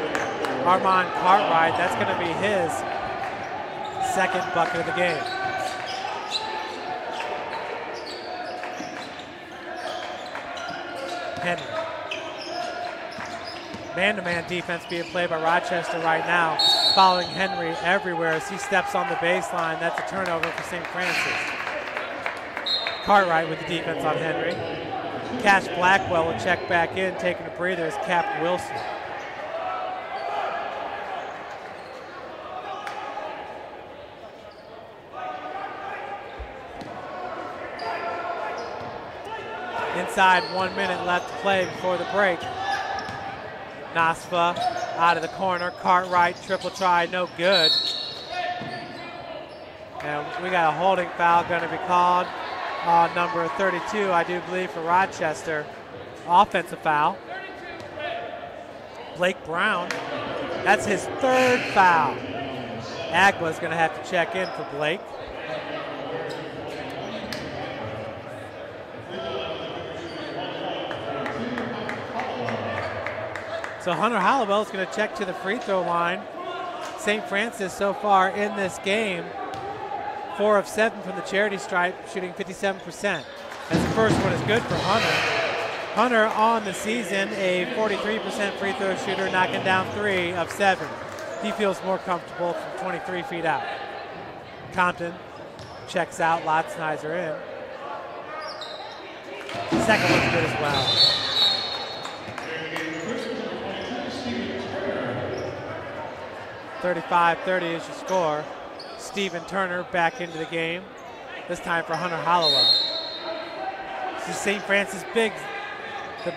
[SPEAKER 6] Armand Cartwright. That's going to be his second bucket of the game. Henry. Man-to-man defense being played by Rochester right now, following Henry everywhere as he steps on the baseline. That's a turnover for St. Francis. Cartwright with the defense on Henry. Cash Blackwell will check back in, taking a breather as Cap Wilson. Inside, 1 minute left to play before the break. Nasfa out of the corner. Cartwright, triple try, no good. And we got a holding foul going to be called on number 32, I do believe, for Rochester. Offensive foul. Blake Brown, that's his 3rd foul. Agba's going to have to check in for Blake. So Hunter Hollowell is going to check to the free throw line. St. Francis so far in this game, 4 of 7 from the charity stripe, shooting 57%. As the first one is good for Hunter. Hunter on the season, a 43% free throw shooter, knocking down 3 of 7. He feels more comfortable from 23 feet out. Compton checks out, Lotznizer in. The second one's good as well. 35-30 is your score. Stephen Turner back into the game, this time for Hunter Hollowell. This is St. Francis the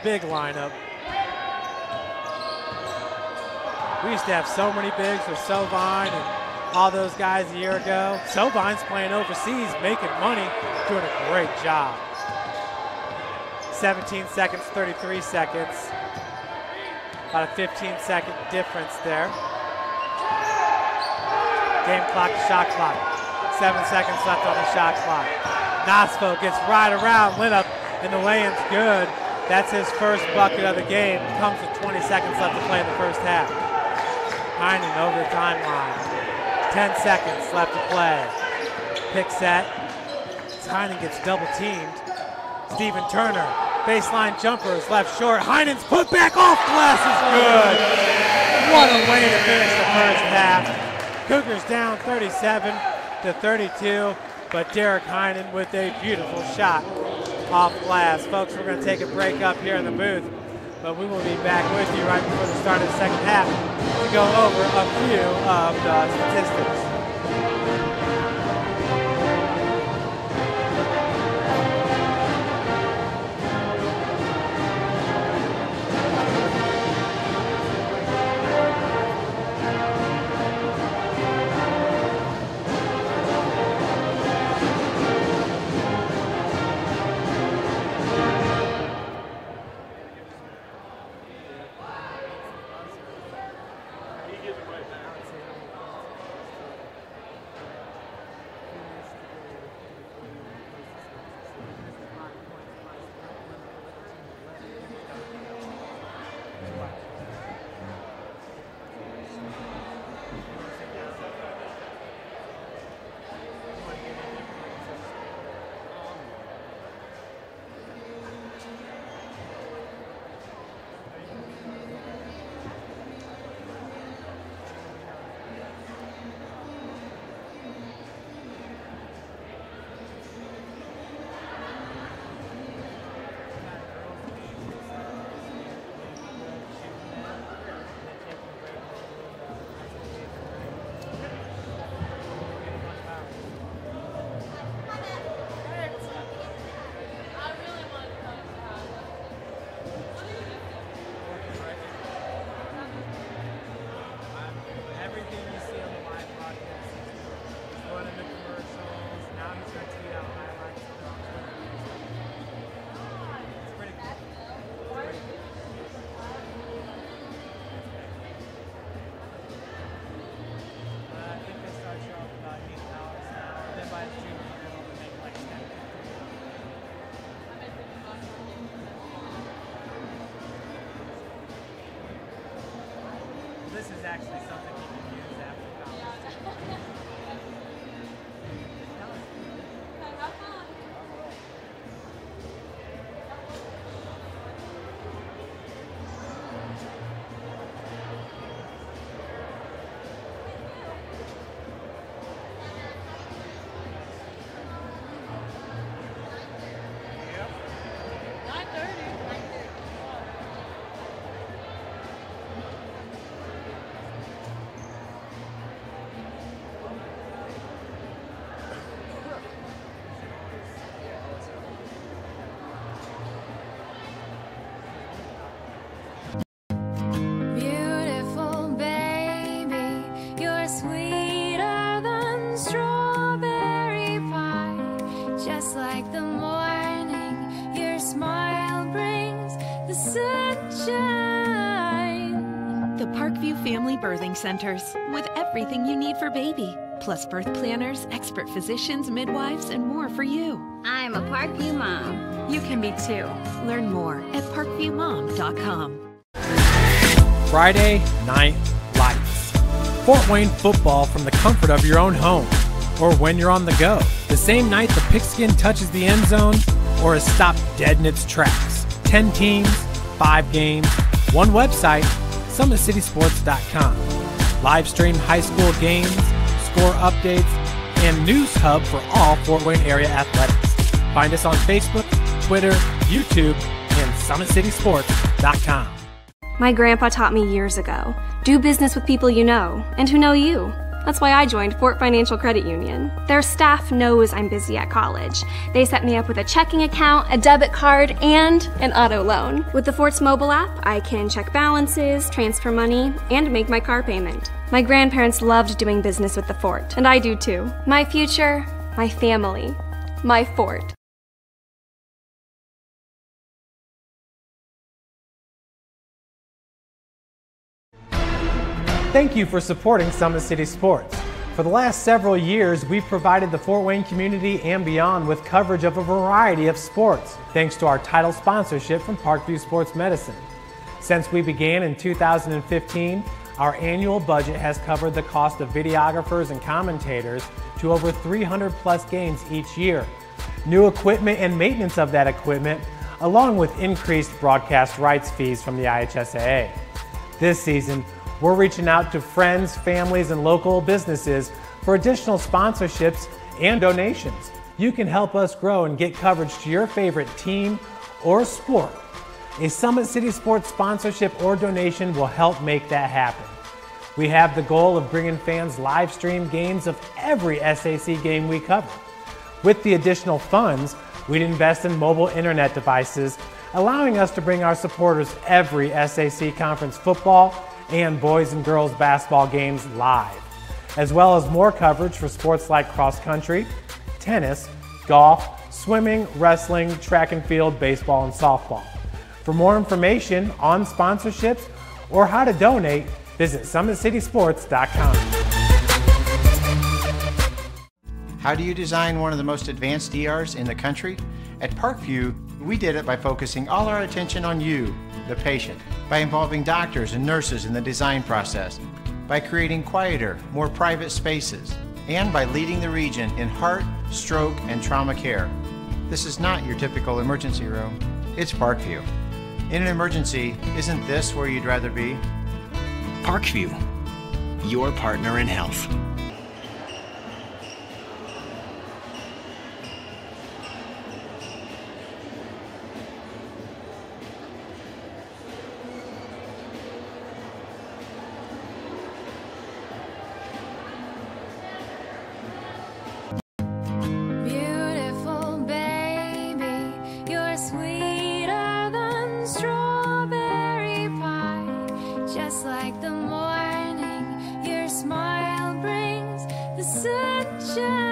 [SPEAKER 6] big lineup. We used to have so many bigs with Sovine and all those guys a year ago. Sovine's playing overseas, making money, doing a great job. 17 seconds, 33 seconds. About a 15-second difference there. Game clock to shot clock. 7 seconds left on the shot clock. Nasfo gets right around Linup, and the lay-in's good. That's his first bucket of the game. Comes with 20 seconds left to play in the first half. Heinen over the timeline. 10 seconds left to play. Pick set. Heinen gets double teamed. Stephen Turner, baseline jumpers, left short. Heinen's put back off glass is good. What a way to finish the first half. Cougars down 37-32, but Derek Heinen with a beautiful shot off glass. Folks, we're going to take a break up here in the booth, but we will be back with you right before the start of the second half to go over a few of the statistics. actually something you can use after college.
[SPEAKER 7] Beautiful baby, you're sweeter than strawberry pie. Just like the morning, your smile brings the sunshine.
[SPEAKER 8] The Parkview Family Birthing Centers, with everything you need for baby, plus birth planners, expert physicians, midwives, and more for you.
[SPEAKER 7] I'm a Parkview mom.
[SPEAKER 8] You can be too. Learn more at parkviewmom.com.
[SPEAKER 1] Friday Night Lights. Fort Wayne football from the comfort of your own home or when you're on the go. The same night the pigskin touches the end zone or is stopped dead in its tracks. 10 teams, 5 games, one website, summitcitysports.com. Live stream high school games, score updates, and news hub for all Fort Wayne area athletics. Find us on Facebook, Twitter, YouTube, and summitcitysports.com.
[SPEAKER 2] My grandpa taught me years ago, do business with people you know and who know you. That's why I joined Fort Financial Credit Union. Their staff knows I'm busy at college. They set me up with a checking account, a debit card, and an auto loan. With the Fort's mobile app, I can check balances, transfer money, and make my car payment. My grandparents loved doing business with the Fort, and I do too. My future, my family, my Fort.
[SPEAKER 1] Thank you for supporting Summit City Sports. For the last several years, we've provided the Fort Wayne community and beyond with coverage of a variety of sports, thanks to our title sponsorship from Parkview Sports Medicine. Since we began in 2015, our annual budget has covered the cost of videographers and commentators to over 300 plus games each year. New equipment and maintenance of that equipment, along with increased broadcast rights fees from the IHSAA. This season, we're reaching out to friends, families, and local businesses for additional sponsorships and donations. You can help us grow and get coverage to your favorite team or sport. A Summit City Sports sponsorship or donation will help make that happen. We have the goal of bringing fans live stream games of every SAC game we cover. With the additional funds, we'd invest in mobile internet devices, allowing us to bring our supporters every SAC conference football and boys and girls basketball games live, as well as more coverage for sports like cross country, tennis, golf, swimming, wrestling, track and field, baseball, and softball. For more information on sponsorships or how to donate, visit summitcitysports.com.
[SPEAKER 3] How do you design one of the most advanced ERs in the country? At Parkview, we did it by focusing all our attention on you, the patient, by involving doctors and nurses in the design process, by creating quieter, more private spaces, and by leading the region in heart, stroke, and trauma care. This is not your typical emergency room. It's Parkview. In an emergency, isn't this where you'd rather be?
[SPEAKER 4] Parkview, your partner in health.
[SPEAKER 7] Beautiful baby, you're sweeter than strawberry pie. Just like the morning, your smile brings the sunshine.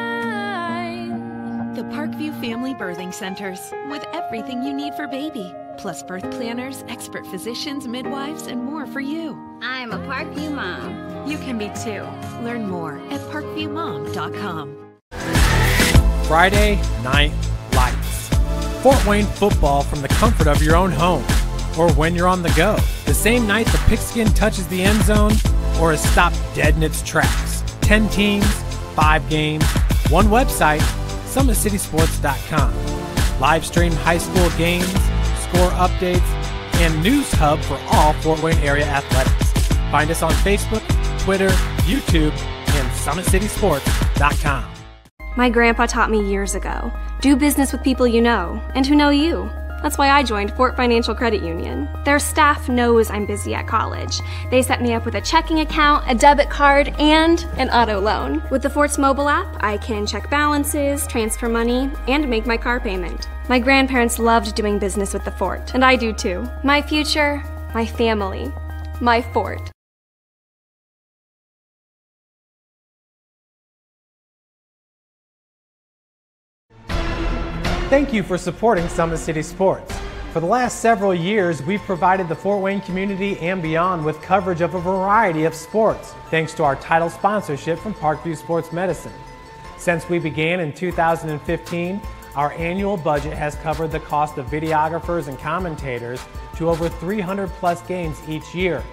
[SPEAKER 8] The Parkview Family Birthing Centers, with everything you need for baby, plus birth planners, expert physicians, midwives, and more for you.
[SPEAKER 7] I'm a Parkview mom.
[SPEAKER 8] You can be too. Learn more at parkviewmom.com.
[SPEAKER 1] Friday Night Lights. Fort Wayne football from the comfort of your own home or when you're on the go. The same night the pigskin touches the end zone or has stopped dead in its tracks. 10 teams, 5 games, one website, summitcitysports.com. Live stream high school games, score updates, and news hub for all Fort Wayne area athletics. Find us on Facebook, Twitter, YouTube, and summitcitysports.com.
[SPEAKER 2] My grandpa taught me years ago, do business with people you know and who know you. That's why I joined Fort Financial Credit Union. Their staff knows I'm busy at college. They set me up with a checking account, a debit card, and an auto loan. With the Fort's mobile app, I can check balances, transfer money, and make my car payment. My grandparents loved doing business with the Fort, and I do too. My future, my family, my Fort.
[SPEAKER 1] Thank you for supporting Summit City Sports. For the last several years, we've provided the Fort Wayne community and beyond with coverage of a variety of sports, thanks to our title sponsorship from Parkview Sports Medicine. Since we began in 2015, our annual budget has covered the cost of videographers and commentators to over 300 plus games each year,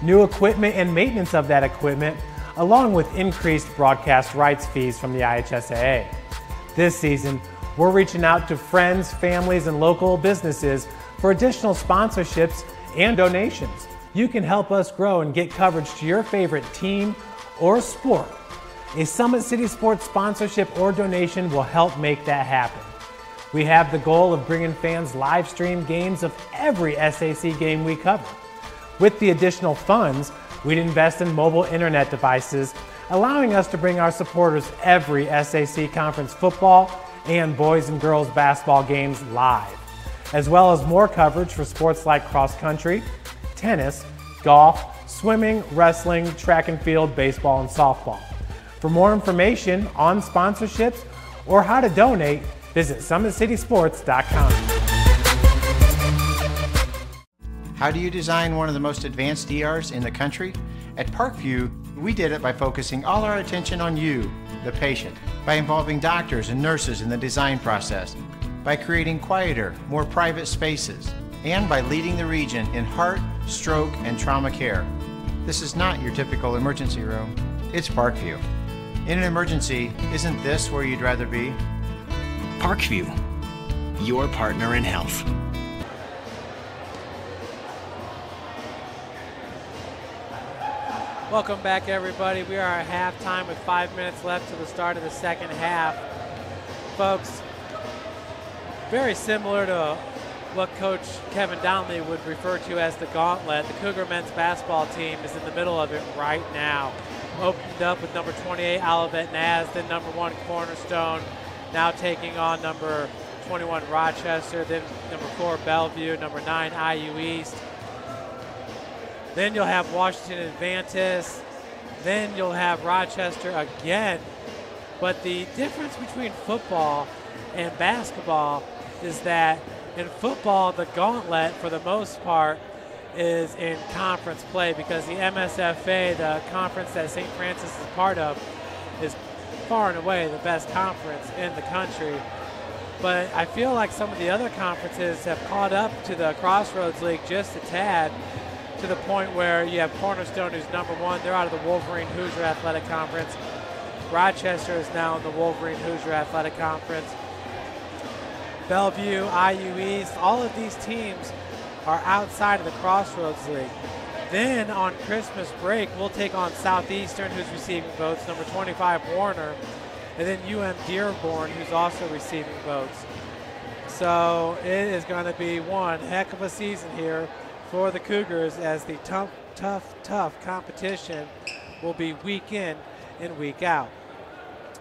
[SPEAKER 1] new equipment and maintenance of that equipment, along with increased broadcast rights fees from the IHSAA. This season, we're reaching out to friends, families, and local businesses for additional sponsorships and donations. You can help us grow and get coverage to your favorite team or sport. A Summit City Sports sponsorship or donation will help make that happen. We have the goal of bringing fans live stream games of every SAC game we cover. With the additional funds, we'd invest in mobile internet devices, allowing us to bring our supporters every SAC conference football and boys and girls basketball games live, as well as more coverage for sports like cross country, tennis, golf, swimming, wrestling, track and field, baseball, and softball. For more information on sponsorships or how to donate, visit summitcitysports.com.
[SPEAKER 3] How do you design one of the most advanced ERs in the country? At Parkview, we did it by focusing all our attention on you, the patient, by involving doctors and nurses in the design process, by creating quieter, more private spaces, and by leading the region in heart, stroke, and trauma care. This is not your typical emergency room. It's Parkview. In an emergency, isn't this where you'd rather be?
[SPEAKER 4] Parkview, your partner in health.
[SPEAKER 6] Welcome back, everybody. We are at halftime with 5 minutes left to the start of the second half. Folks, very similar to what Coach Kevin Donnelly would refer to as the gauntlet. The Cougar men's basketball team is in the middle of it right now. Opened up with number 28, Olivet Naz, then number 1, Cornerstone, now taking on number 21, Rochester, then number 4, Bellevue, number 9, IU East. Then you'll have Washington Advantis. Then you'll have Rochester again. But the difference between football and basketball is that in football, the gauntlet, for the most part, is in conference play because the MSFA, the conference that St. Francis is part of, is far and away the best conference in the country. But I feel like some of the other conferences have caught up to the Crossroads League just a tad, to the point where you have Cornerstone, who's number 1. They're out of the Wolverine Hoosier Athletic Conference. Rochester is now in the Wolverine Hoosier Athletic Conference. Bellevue, IU East, all of these teams are outside of the Crossroads League. Then on Christmas break, we'll take on Southeastern, who's receiving votes, number 25, Warner, and then UM Dearborn, who's also receiving votes. So it is going to be one heck of a season here for the Cougars, as the tough competition will be week in and week out.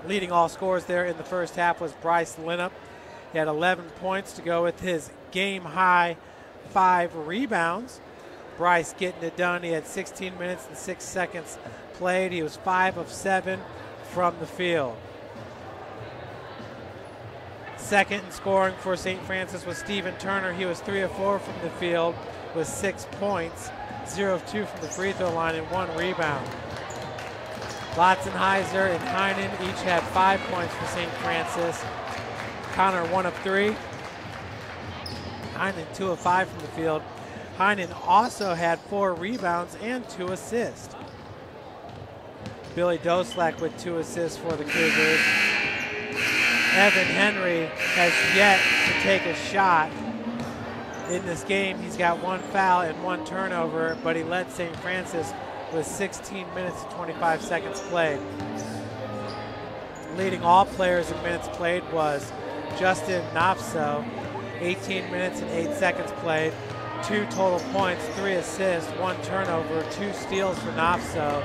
[SPEAKER 6] Leading all scorers there in the first half was Bryce Linnup. He had 11 points to go with his game-high 5 rebounds. Bryce getting it done. He had 16 minutes and 6 seconds played. He was 5 of 7 from the field. Second in scoring for St. Francis was Stephen Turner. He was 3 of 4 from the field with 6 points, 0 of 2 from the free throw line, and 1 rebound. Lotzenheiser and Heinen each had 5 points for St. Francis. Connor 1 of 3. Heinen 2 of 5 from the field. Heinen also had 4 rebounds and 2 assists. Billy Doslak with 2 assists for the Cougars. Evan Henry has yet to take a shot in this game. He's got 1 foul and 1 turnover, but he led St. Francis with 16 minutes and 25 seconds played. Leading all players in minutes played was Justin Nafso, 18 minutes and 8 seconds played, 2 total points, 3 assists, 1 turnover, 2 steals for Nafso.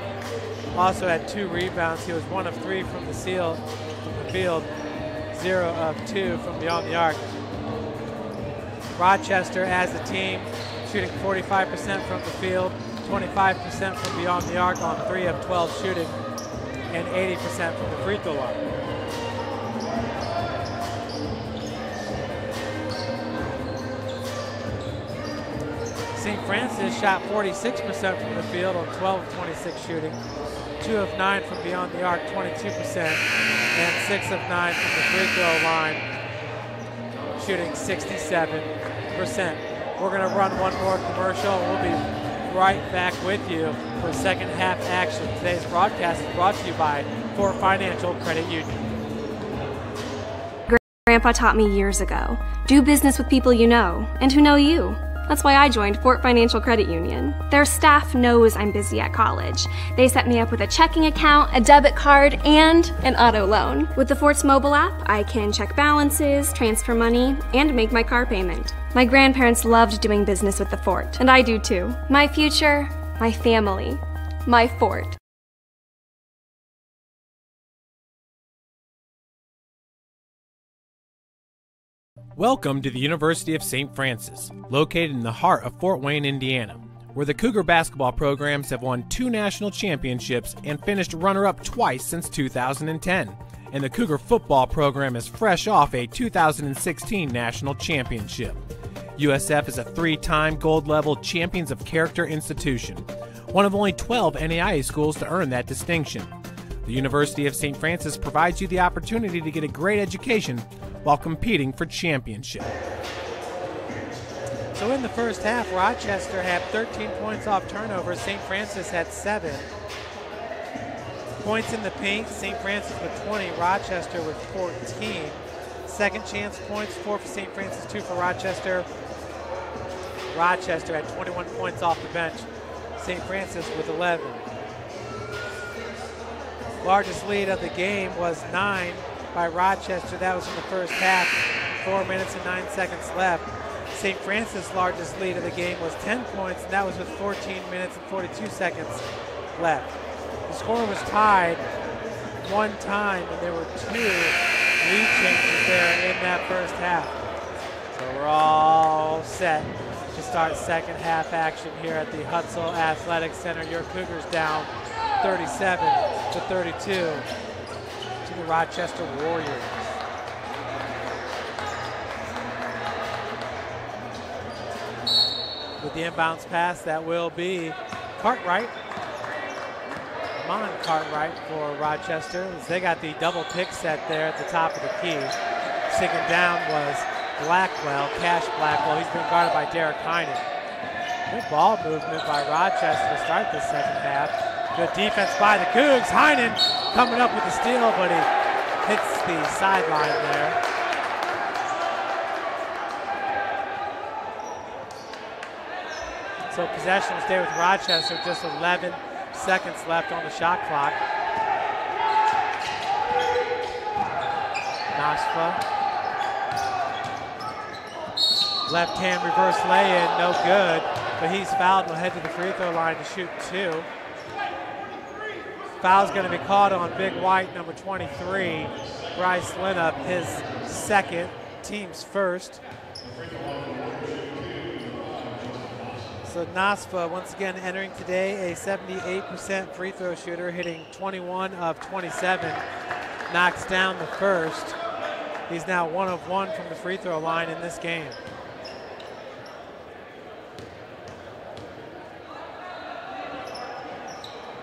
[SPEAKER 6] Also had 2 rebounds. He was 1 of 3 from the field, 0 of 2 from beyond the arc. Rochester as a team shooting 45% from the field, 25% from beyond the arc on 3 of 12 shooting, and 80% from the free throw line. St. Francis shot 46% from the field on 12 of 26 shooting, 2 of 9 from beyond the arc, 22%, and 6 of 9 from the free throw line, shooting 67%. We're going to run one more commercial. We'll be right back with you for second half action. Today's broadcast is brought to you by Fort Financial Credit Union.
[SPEAKER 2] Grandpa taught me years ago, do business with people you know and who know you. That's why I joined Fort Financial Credit Union. Their staff knows I'm busy at college. They set me up with a checking account, a debit card, and an auto loan. With the Fort's mobile app, I can check balances, transfer money, and make my car payment. My grandparents loved doing business with the Fort, and I do too. My future, my family, my Fort.
[SPEAKER 1] Welcome to the University of St. Francis, located in the heart of Fort Wayne, Indiana, where the Cougar basketball programs have won 2 national championships and finished runner-up twice since 2010. And the Cougar football program is fresh off a 2016 national championship. USF is a 3-time gold-level Champions of Character institution, one of only 12 NAIA schools to earn that distinction. The University of St. Francis provides you the opportunity to get a great education while competing for championship.
[SPEAKER 6] So in the first half, Rochester had 13 points off turnovers. St. Francis had 7. Points in the paint, St. Francis with 20, Rochester with 14. Second chance points, 4 for St. Francis, 2 for Rochester. Rochester had 21 points off the bench. St. Francis with 11. Largest lead of the game was 9 by Rochester. That was in the first half, 4 minutes and 9 seconds left. St. Francis' largest lead of the game was 10 points, and that was with 14 minutes and 42 seconds left. The score was tied 1 time, and there were 2 lead changes there in that first half. So we're all set to start second half action here at the Hutzel Athletic Center. Your Cougars down 37-32 to the Rochester Warriors. With the inbounds pass, that will be Cartwright. Mon Cartwright for Rochester, as they got the double pick set there at the top of the key. Sticking down was Blackwell, Cash Blackwell. He's been guarded by Derek Heinen. Good ball movement by Rochester to start the second half. Good defense by the Cougs. Heinen coming up with the steal, but he hits the sideline there. So possession will stay with Rochester, just 11 seconds left on the shot clock. Nasfa. Left hand reverse lay-in, no good, but he's fouled and will head to the free throw line to shoot 2. Foul's going to be called on Big White, number 23, Bryce Linup, his second, team's first. So Nasfa, once again entering today, a 78% free throw shooter, hitting 21 of 27, knocks down the first. He's now 1 of 1 from the free throw line in this game.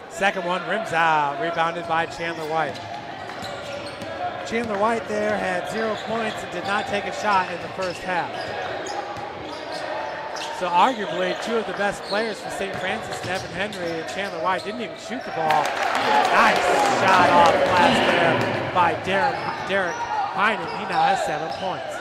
[SPEAKER 6] Second one, rims out, rebounded by Chandler White. Chandler White there had 0 points and did not take a shot in the first half. So arguably two of the best players for St. Francis, Evan Henry and Chandler White, didn't even shoot the ball. Nice shot off glass there by Derek Heinen. He now has 7 points.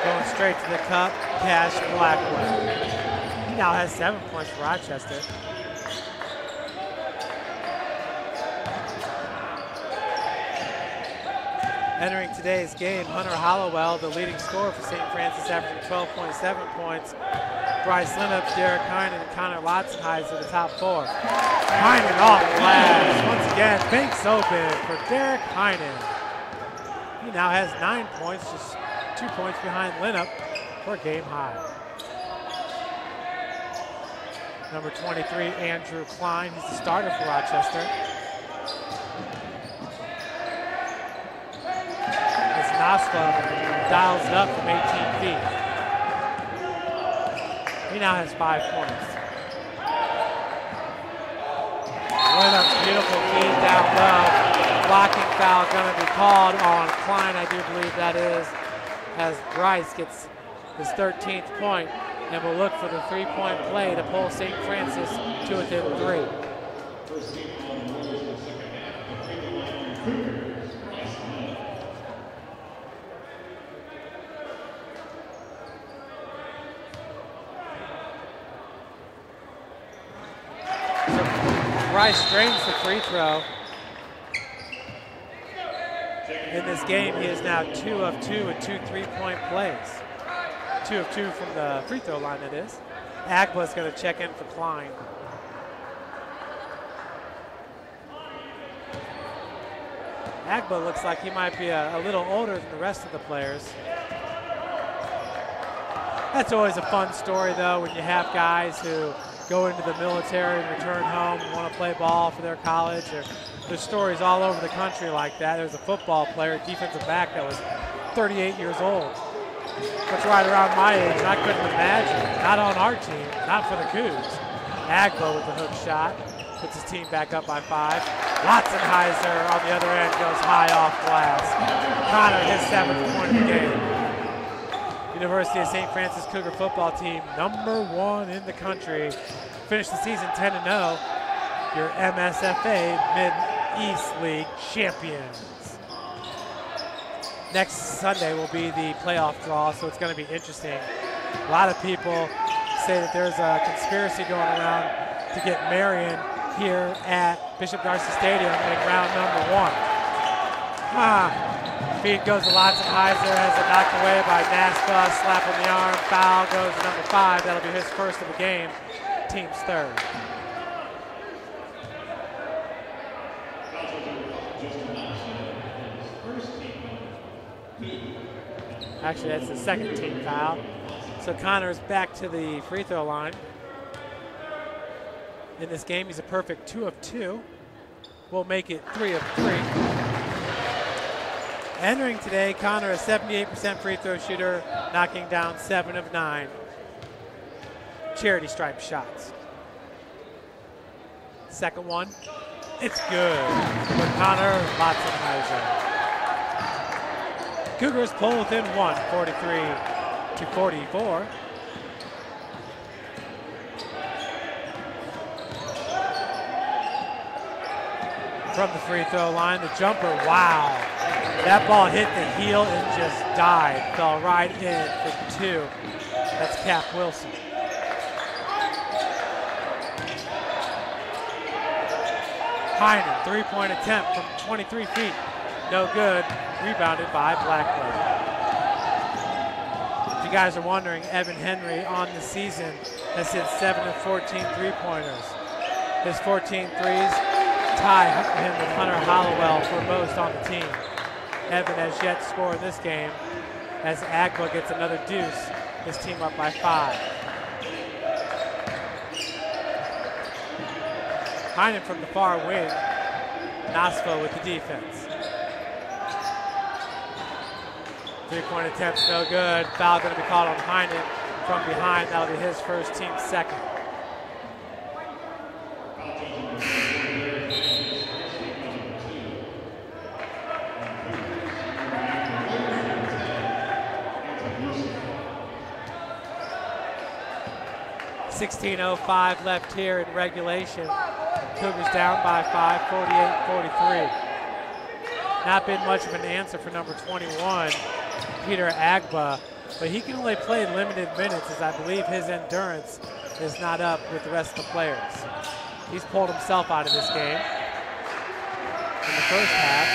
[SPEAKER 6] Going straight to the cup, Cash Blackwell. He now has 7 points for Rochester. Entering today's game, Hunter Hollowell, the leading scorer for St. Francis, averaging 12.7 points. Bryce Linnup, Derek Heinen, and Connor Lotzenheiser, the top 4. Heinen off glass. Once again, banks open for Derek Heinen. He now has 9 points, just 2 points behind Linnup for a game high. Number 23, Andrew Klein, he's the starter for Rochester. Nasfa dials it up from 18 feet. He now has 5 points. Linnup, beautiful feed down low. Blocking foul going to be called on Klein, I do believe that is, as Bryce gets his 13th point and will look for the 3-point play to pull St. Francis to within 3. Bryce drains the free throw. In this game, he is now 2 of 2 with 2 3-point plays. 2 of 2 from the free throw line, it is. Agba's going to check in for Klein. Agba looks like he might be a little older than the rest of the players. That's always a fun story, though, when you have guys who go into the military and return home and want to play ball for their college. There's stories all over the country like that. There's a football player, defensive back, that was 38 years old. That's right around my age, and I couldn't imagine. Not on our team, not for the Cougs. Agbo with the hook shot, puts his team back up by 5. Lotzenheiser on the other end goes high off glass. Connor, his 7th point of the game. University of St. Francis Cougar football team, #1 in the country. Finished the season 10-0. Your MSFA Mid-East League champions. Next Sunday will be the playoff draw, so it's going to be interesting. A lot of people say that there's a conspiracy going around to get Marion here at Bishop Darcy Stadium in round #1. Feed goes to Lotzenheiser, has it knocked away by Naspa, slap on the arm, foul goes to number 5. That'll be his first of the game, team's 3rd. Actually, that's the 2nd team foul. So Connor's back to the free throw line. In this game, he's a perfect 2 of 2. We'll make it 3 of 3. Entering today, Connor, a 78% free throw shooter, knocking down 7 of 9 charity stripe shots. Second one, it's good for Connor Lotzenheiser. Cougars pull within 1, 43-44. From the free throw line, the jumper, wow. That ball hit the heel and just died. Fell right in for 2. That's Cap Wilson. Heinen, 3-point attempt from 23 feet. No good. Rebounded by Blackburn. If you guys are wondering, Evan Henry on the season has hit 7 of 14 3-pointers. His 14 threes tie him with Hunter Hollowell for most on the team. Evan has yet to score in this game as Agba gets another deuce. His team up by 5. Heinen from the far wing. Nasfa with the defense. 3-point attempt's no good. Foul going to be called on Heinen from behind. That'll be his first, team 2nd. 16:05 left here in regulation. Cougars down by 5, 48-43. Not been much of an answer for number 21, Peter Agba, but he can only play limited minutes as I believe his endurance is not up with the rest of the players. He's pulled himself out of this game in the first half.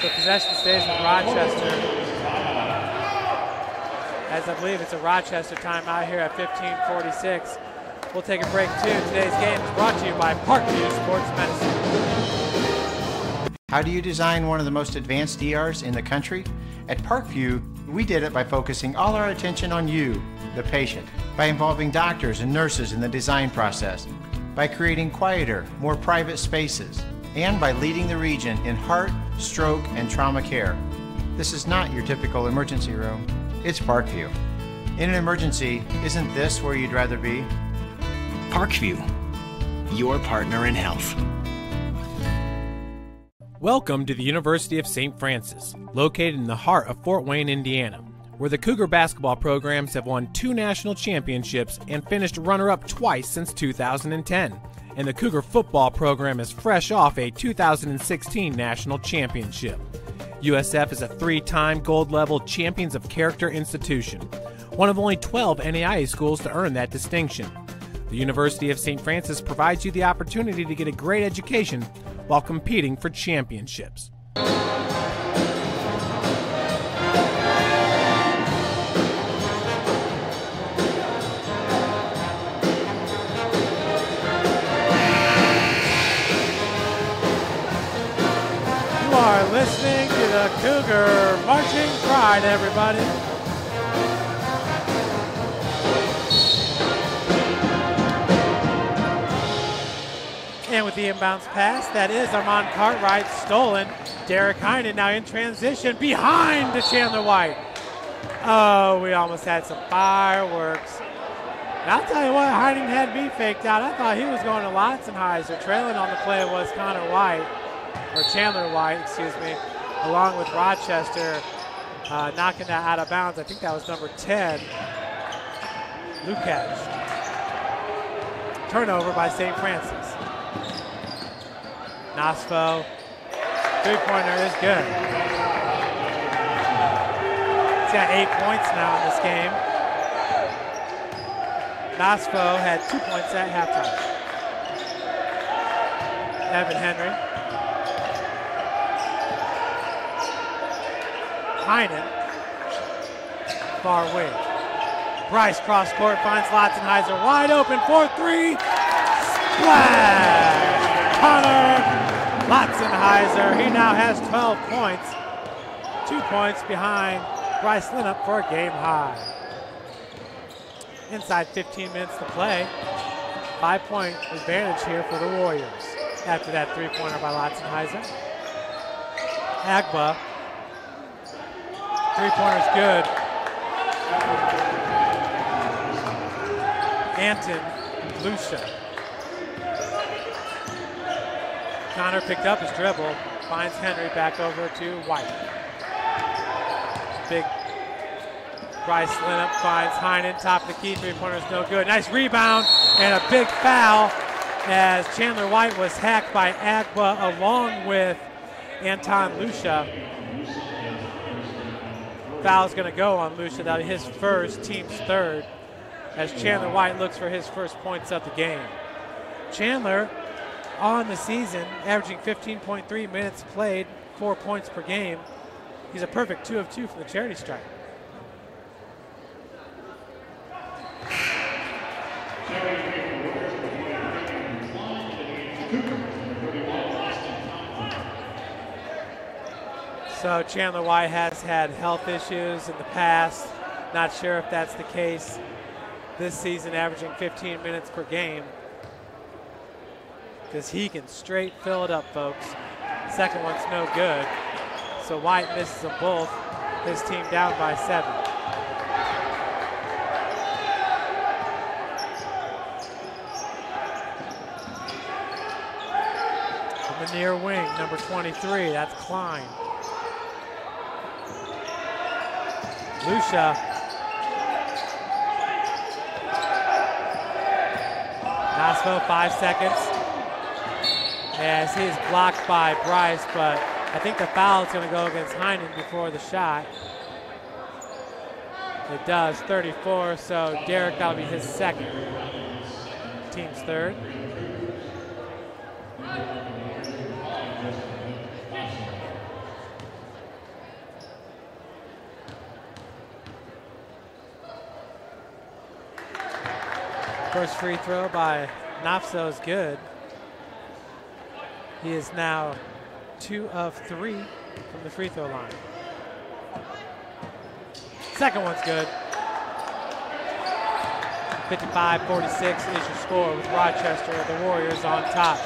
[SPEAKER 6] So possession stays with Rochester, as I believe it's a Rochester timeout here at 15:46. We'll take a break too. Today's game is brought to you by Parkview Sports Medicine.
[SPEAKER 3] How do you design one of the most advanced ERs in the country? At Parkview, we did it by focusing all our attention on you, the patient, by involving doctors and nurses in the design process, by creating quieter, more private spaces, and by leading the region in heart, stroke, and trauma care. This is not your typical emergency room. It's Parkview. In an emergency, isn't this where you'd rather be?
[SPEAKER 4] Parkview, your partner in health.
[SPEAKER 1] Welcome to the University of St. Francis, located in the heart of Fort Wayne, Indiana, where the Cougar basketball programs have won 2 national championships and finished runner-up twice since 2010. And the Cougar football program is fresh off a 2016 national championship. USF is a 3-time gold-level Champions of Character institution, one of only 12 NAIA schools to earn that distinction. The University of St. Francis provides you the opportunity to get a great education while competing for championships.
[SPEAKER 6] You are listening to the Cougar Marching Pride, everybody. And with the inbounds pass, that is Armand Cartwright, stolen. Derek Heinen now in transition behind to Chandler White. Oh, we almost had some fireworks. And I'll tell you what, Heinen had me faked out. I thought he was going to Lotzenheiser. Trailing on the play was Chandler White, excuse me, along with Rochester knocking that out of bounds. I think that was number 10, Lukacs. Turnover by St. Francis. Nosfo, three-pointer is good. He's got 8 points now in this game. Nosfo had 2 points at halftime. Evan Henry. Heinen, far wing. Bryce cross court finds Lotzenheiser wide open for 3. Splash! Connor Lotzenheiser, he now has 12 points. 2 points behind Bryce Linnup for a game high. Inside 15 minutes to play. 5-point advantage here for the Warriors after that 3-pointer by Lotzenheiser. Agba. 3-pointer's good. Anton Lucia. Connor picked up his dribble, finds Henry back over to White. Big Bryce Linnup finds Heinen, top of the key, 3-pointer's no good. Nice rebound and a big foul as Chandler White was hacked by Agba along with Anton Lucia. Foul's gonna go on Lucia, that'll be his first, team's third, as Chandler White looks for his first points of the game. Chandler on the season, averaging 15.3 minutes played, 4 points per game. He's a perfect 2 of 2 from the charity stripe. So Chandler White has had health issues in the past. Not sure if that's the case this season, averaging 15 minutes per game. Because he can straight fill it up, folks. Second one's no good. So White misses them both. His team down by 7. From the near wing, number 23, that's Klein. Lucia Knoxville, 5 seconds. As he is blocked by Bryce, but I think the foul is going to go against Heinen before the shot. It does, 34, so Derek, that'll be his second. Team's third. First free throw by Nafso is good. He is now 2 of 3 from the free throw line. Second one's good. 55-46 is your score with Rochester, the Warriors on top.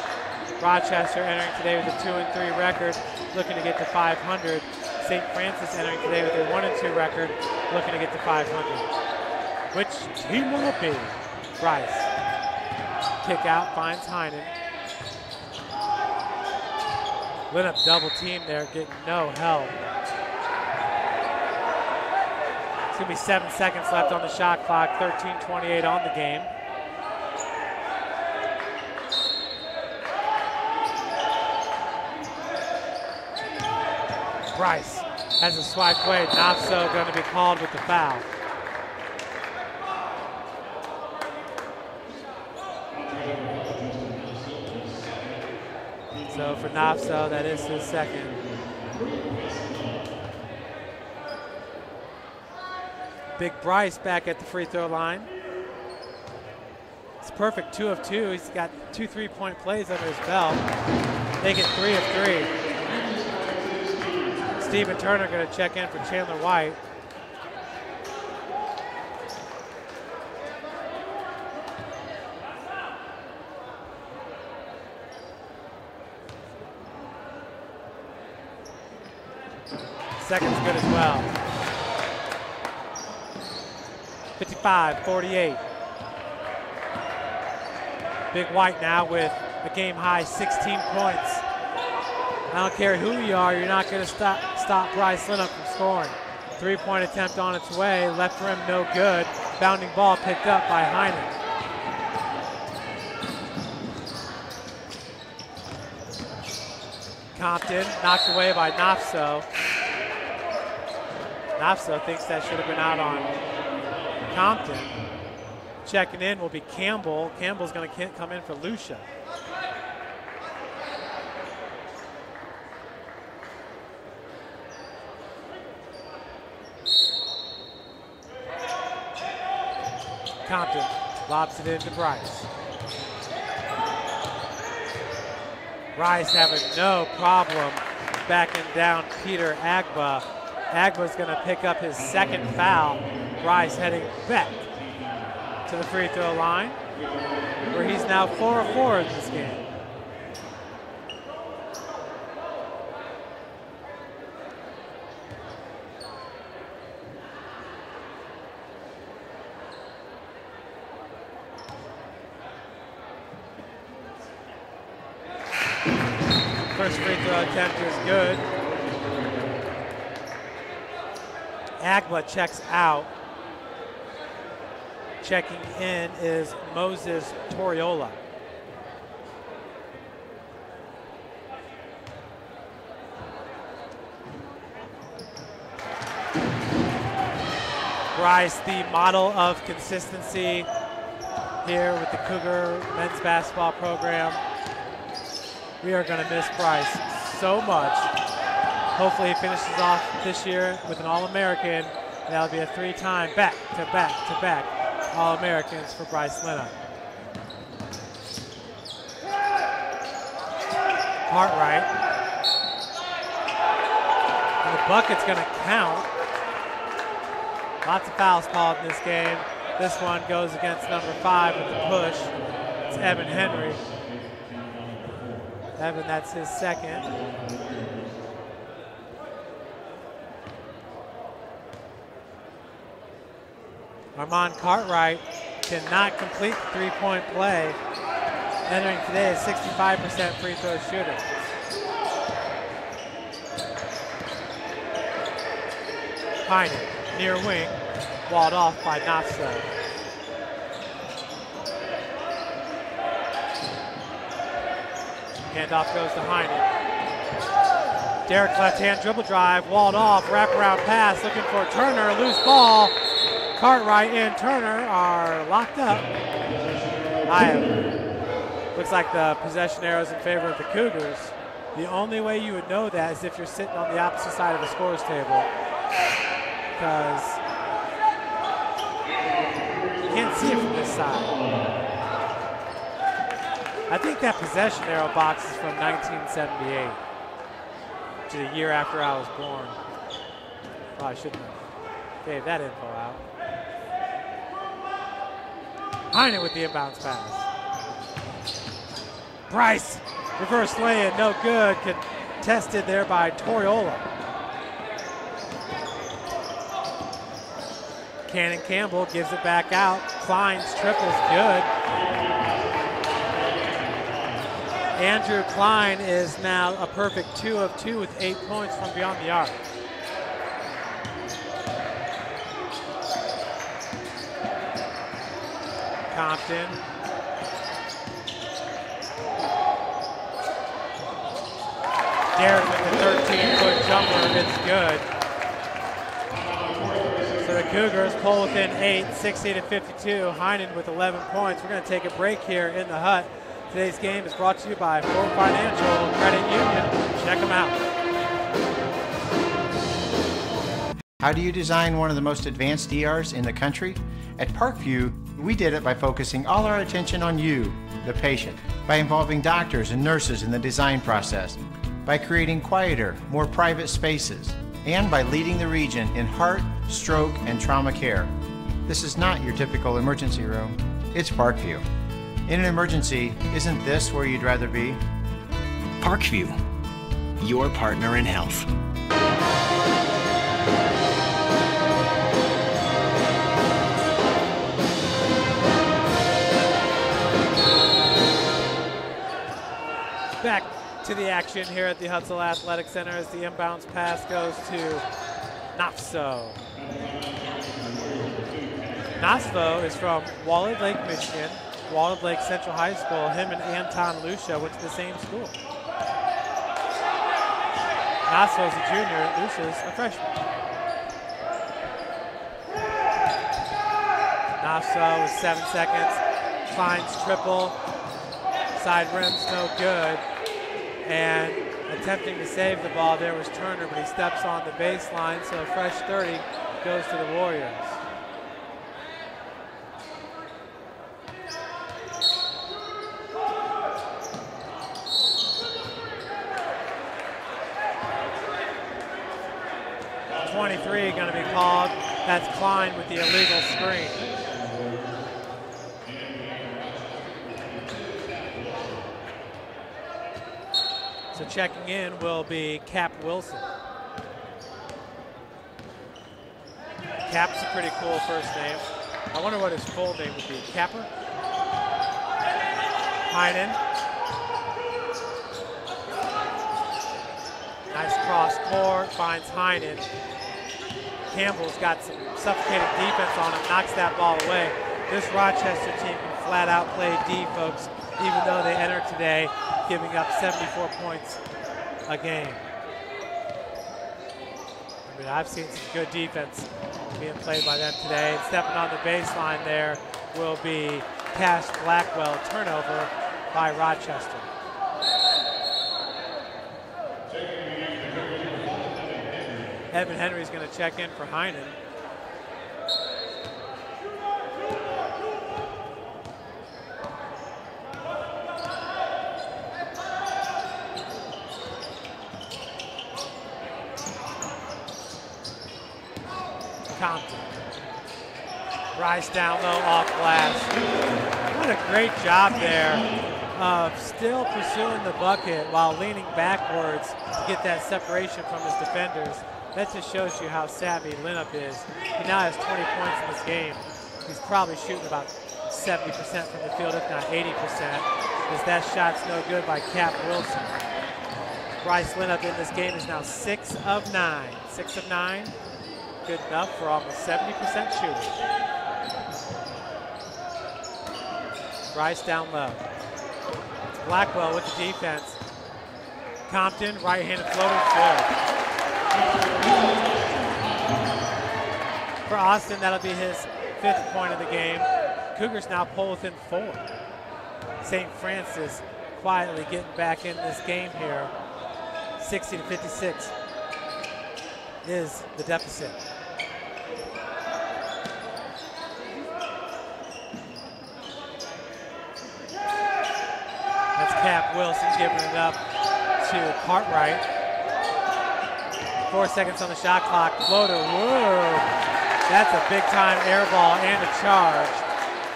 [SPEAKER 6] Rochester entering today with a 2-3 record, looking to get to 500. St. Francis entering today with a 1-2 record, looking to get to 500. Which team will it be? Bryce. Kick out, finds Heinen. Lit up double team there, getting no help. It's gonna be 7 seconds left on the shot clock, 13:28 on the game. Bryce has a swipe away, Nafso gonna be called with the foul. So for Nafso, that is his second. Big Bryce back at the free throw line. It's perfect, 2 of 2. He's got 2 3-point plays under his belt. They get 3 of 3. Stephen Turner gonna check in for Chandler White. Second's good as well. 55-48. Big White now with a game high 16 points. I don't care who you are, you're not going to stop Bryce Linnup from scoring. 3-point attempt on its way, left rim no good. Bounding ball picked up by Heinen. Compton knocked away by Nafso. Nafso thinks that should have been out on Compton. Checking in will be Campbell. Campbell's going to come in for Lucia. Compton lobs it into Bryce. Bryce having no problem backing down Peter Agba. Agba's going to pick up his second foul. Bryce heading back to the free throw line, where he's now 4 of 4 in this game. First free throw attempt is good. Agba checks out. Checking in is Moses Toriola. Bryce, the model of consistency here with the Cougar men's basketball program. We are going to miss Bryce so much. Hopefully he finishes off this year with an All-American, and that'll be a 3-time back-to-back All-Americans for Bryce Linnup. Cartwright. And the bucket's going to count. Lots of fouls called in this game. This one goes against number 5 with the push. It's Evan Henry. Evan, that's his second. Armand Cartwright cannot complete the three-point play. Entering today is 65% free throw shooter. Heinen, near wing, walled off by Nafso. Handoff goes to Heinen. Derek left-hand dribble drive, walled off, wraparound pass, looking for Turner, loose ball. Cartwright and Turner are locked up. Looks like the possession arrows in favor of the Cougars. The only way you would know that is if you're sitting on the opposite side of the scores table, because you can't see it from this side. I think that possession arrow box is from 1978, which is a year after I was born. Probably shouldn't have gave that info out. Heinen with the inbounds pass. Bryce, reverse lay-in, no good. Contested there by Toriola. Cannon Campbell gives it back out. Klein's triple's good. Andrew Klein is now a perfect 2 of 2 with 8 points from beyond the arc. Compton. Derek with the 13-foot jumper, it's good. So the Cougars pull within 8, 60-52. Heinen with 11 points. We're going to take a break here in the hut. Today's game is brought to you by Fort Financial Credit Union. Check them out.
[SPEAKER 3] How do you design one of the most advanced ERs in the country? At Parkview, we did it by focusing all our attention on you, the patient, by involving doctors and nurses in the design process, by creating quieter, more private spaces, and by leading the region in heart, stroke, and trauma care. This is not your typical emergency room. It's Parkview. In an emergency, isn't this where you'd rather be?
[SPEAKER 4] Parkview, your partner in health.
[SPEAKER 6] Back to the action here at the Hutzel Athletic Center as the inbounds pass goes to Nafso. Nafso is from Walled Lake, Michigan. Walled Lake Central High School. Him and Anton Lucia went to the same school. Nafso's a junior, Lucia's a freshman. Nafso with 7 seconds. Klein's triple. Side rim's no good. And attempting to save the ball there was Turner, but he steps on the baseline, so a fresh 30 goes to the Warriors. .23 going to be called. That's Klein with the illegal screen. So checking in will be Cap Wilson. Cap's a pretty cool first name. I wonder what his full name would be. Capper? Heinen. Nice cross court, finds Heinen. Campbell's got some suffocating defense on him, knocks that ball away. This Rochester team can flat out play D, folks, even though they entered today giving up 74 points a game. I mean, I've seen some good defense being played by them today. And stepping on the baseline there will be Cash Blackwell, turnover by Rochester. Evan Henry's going to check in for Heinen. Compton. Rise down low, off glass. What a great job there of still pursuing the bucket while leaning backwards to get that separation from his defenders. That just shows you how savvy Linnup is. He now has 20 points in this game. He's probably shooting about 70% from the field, if not 80%, as that shot's no good by Cap Wilson. Bryce Linnup in this game is now 6 of 9. 6 of 9. Good enough for almost 70% shooting. Bryce down low. It's Blackwell with the defense. Compton, right-handed floater, good. For Austin, that'll be his 5th point of the game. Cougars now pull within 4. St. Francis quietly getting back in this game here. 60-56 is the deficit. That's Cap Wilson giving it up to Cartwright. 4 seconds on the shot clock. Floater, whoa. That's a big time air ball and a charge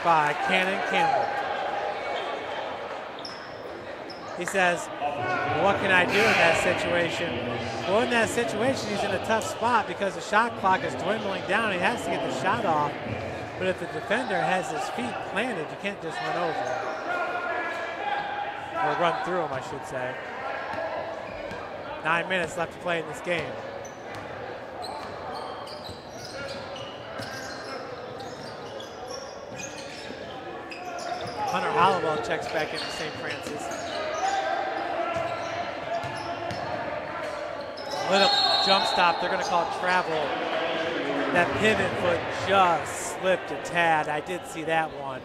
[SPEAKER 6] by Cannon Campbell. He says, what can I do in that situation? Well, in that situation, he's in a tough spot because the shot clock is dwindling down. He has to get the shot off. But if the defender has his feet planted, you can't just run over him. Or run through him, I should say. 9 minutes left to play in this game. Hunter Hollowell checks back into St. Francis. Little jump stop, they're going to call it travel. That pivot foot just slipped a tad. I did see that one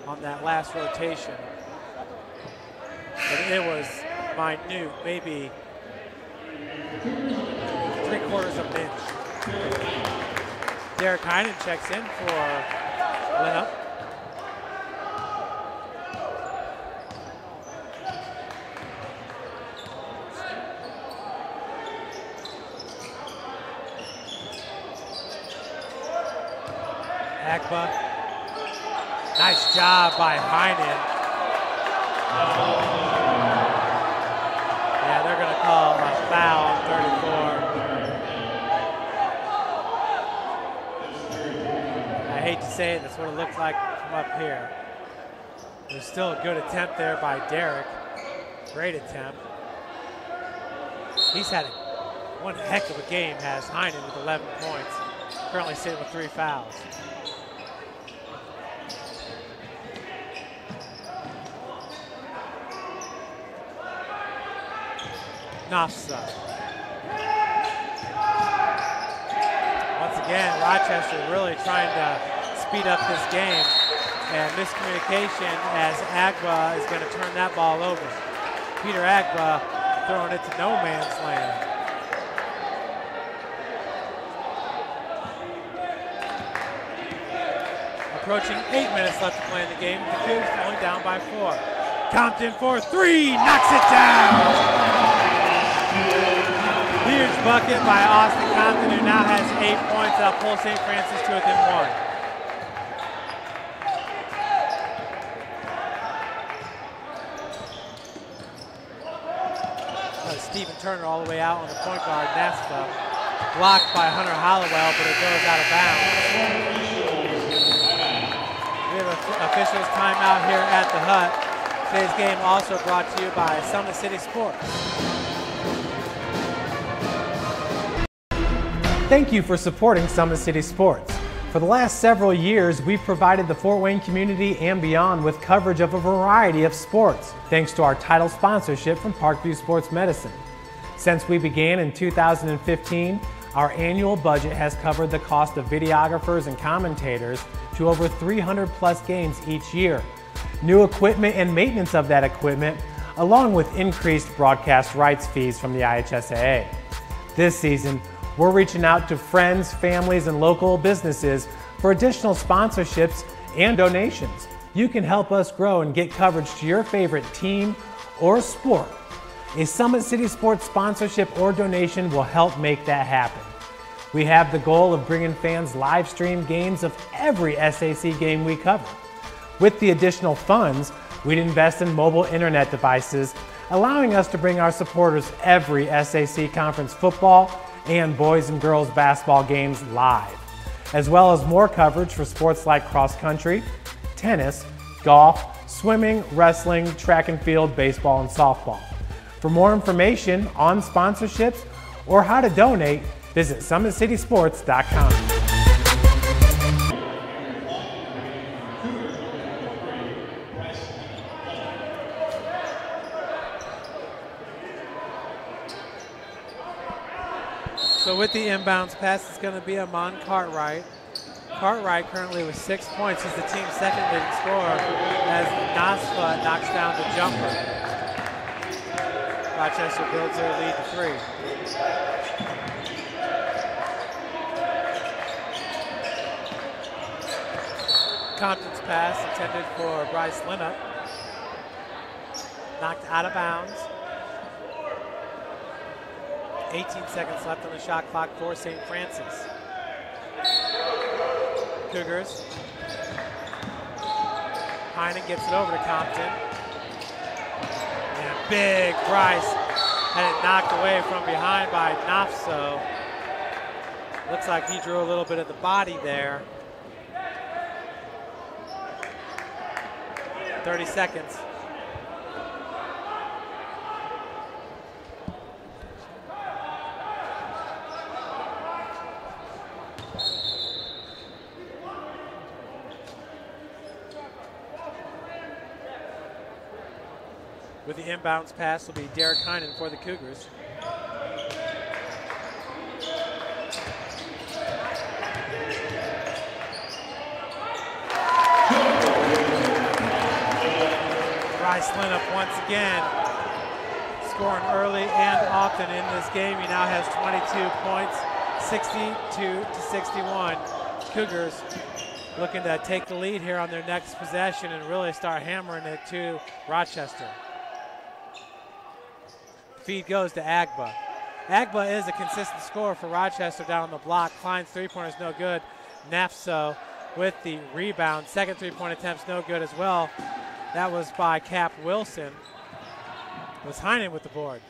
[SPEAKER 6] on that last rotation. But it was minute, maybe 3/4 of an inch. Derek Heinen checks in for Linnup. Agba. Nice job by Heinen. Yeah, they're going to call a foul on 34. I hate to say it, that's what it looked like from up here. There's still a good attempt there by Derek. Great attempt. He's had one heck of a game, has Heinen with 11 points. Currently sitting with 3 fouls. Nafsa. Once again, Rochester really trying to speed up this game. And miscommunication as Agba is going to turn that ball over. Peter Agba throwing it to no man's land. Approaching 8 minutes left to play in the game. The Cougs only down by 4. Compton for 3, knocks it down. Huge bucket by Austin Compton, who now has 8 points. That'll pull St. Francis to within 1. Stephen Turner all the way out on the point guard. Nesta blocked by Hunter Hollowell, but it goes out of bounds. We have officials timeout here at the Hut. Today's game also brought to you by Summit City Sports.
[SPEAKER 1] Thank you for supporting Summit City Sports. For the last several years, we've provided the Fort Wayne community and beyond with coverage of a variety of sports, thanks to our title sponsorship from Parkview Sports Medicine. Since we began in 2015, our annual budget has covered the cost of videographers and commentators to over 300 plus games each year. New equipment and maintenance of that equipment, along with increased broadcast rights fees from the IHSAA. This season, we're reaching out to friends, families, and local businesses for additional sponsorships and donations. You can help us grow and get coverage to your favorite team or sport. A Summit City Sports sponsorship or donation will help make that happen. We have the goal of bringing fans live stream games of every SAC game we cover. With the additional funds, we'd invest in mobile internet devices, allowing us to bring our supporters every SAC conference football and boys and girls basketball games live, as well as more coverage for sports like cross country, tennis, golf, swimming, wrestling, track and field, baseball, and softball. For more information on sponsorships or how to donate, visit summitcitysports.com.
[SPEAKER 6] So with the inbounds pass, it's going to be Amon Cartwright. Cartwright currently with 6 points. He's the team's second leading scorer as Nasfa knocks down the jumper. Rochester builds their lead to 3. Compton's pass intended for Bryce Linnup. Knocked out of bounds. 18 seconds left on the shot clock for St. Francis. Cougars. Heinen gets it over to Compton. And big Bryce had it knocked away from behind by Nafso. Looks like he drew a little bit of the body there. 30 seconds. With the inbounds pass will be Derek Heinen for the Cougars. Bryce Linnup once again scoring early and often in this game. He now has 22 points, 62-61. Cougars looking to take the lead here on their next possession and really start hammering it to Rochester. Feed goes to Agba. Agba is a consistent scorer for Rochester down the block. Klein's three-pointer is no good. Nafso with the rebound. Second three-point attempt's no good as well. That was by Cap Wilson. It was Heinen with the board.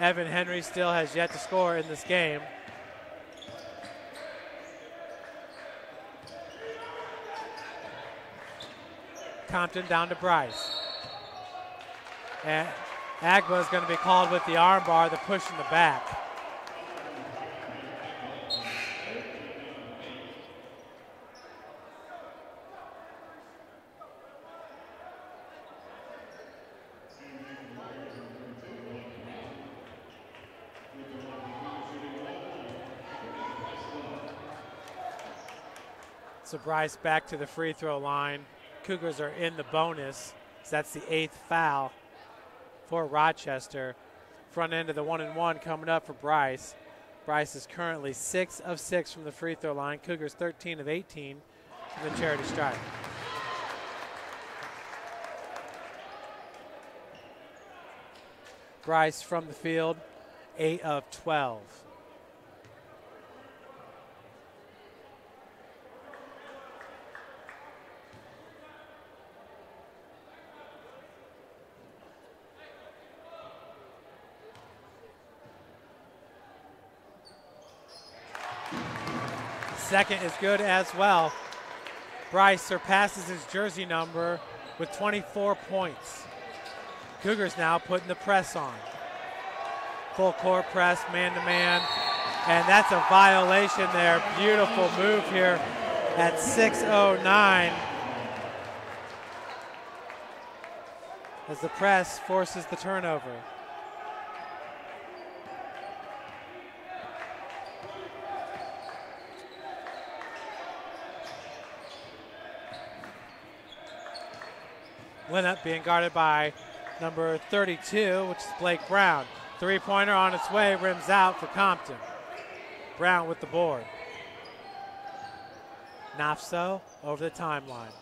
[SPEAKER 6] Evan Henry still has yet to score in this game. Compton down to Bryce. And Agba is going to be called with the arm bar, the push in the back. So Bryce back to the free throw line. Cougars are in the bonus. So that's the 8th foul for Rochester. Front end of the 1-and-1 coming up for Bryce. Bryce is currently 6 of 6 from the free throw line. Cougars 13 of 18 from the charity stripe. Bryce from the field, 8 of 12. Second is good as well. Bryce surpasses his jersey number with 24 points. Cougars now putting the press on. Full court press, man-to-man, and that's a violation there. Beautiful move here at 6:09 as the press forces the turnover. Linnup being guarded by number 32, which is Blake Brown. Three-pointer on its way, rims out for Compton. Brown with the board. Nafso over the timeline.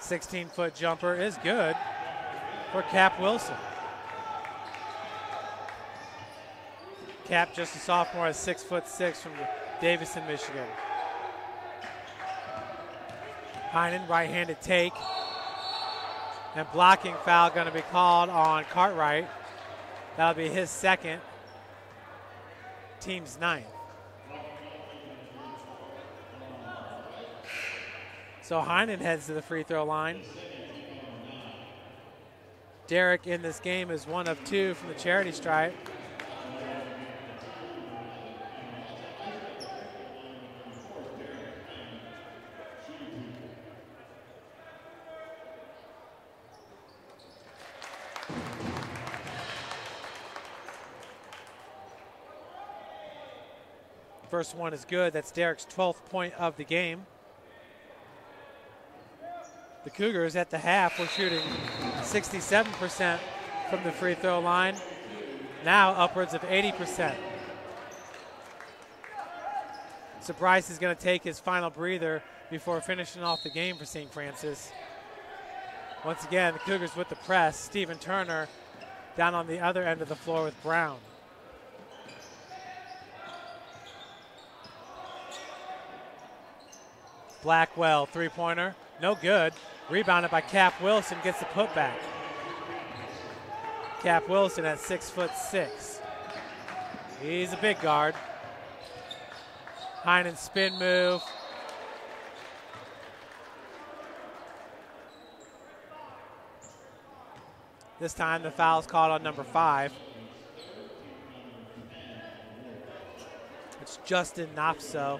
[SPEAKER 6] "16-foot jumper is good for Cap Wilson. Cap, just a sophomore, is 6'6" from Davison, Michigan. Heinen, right-handed take. And blocking foul going to be called on Cartwright. That'll be his second, team's 9th. So Heinen heads to the free throw line. Derek in this game is 1 of 2 from the charity stripe. First one is good. That's Derek's 12th point of the game. The Cougars at the half were shooting 67% from the free throw line, now upwards of 80%. So Bryce is going to take his final breather before finishing off the game for St. Francis. Once again, the Cougars with the press. Stephen Turner down on the other end of the floor with Brown. Blackwell, three-pointer, no good. Rebounded by Cap Wilson, gets the putback. Cap Wilson at 6'6". He's a big guard. Heinen spin move. This time the foul's called on number 5. It's Justin Knopso.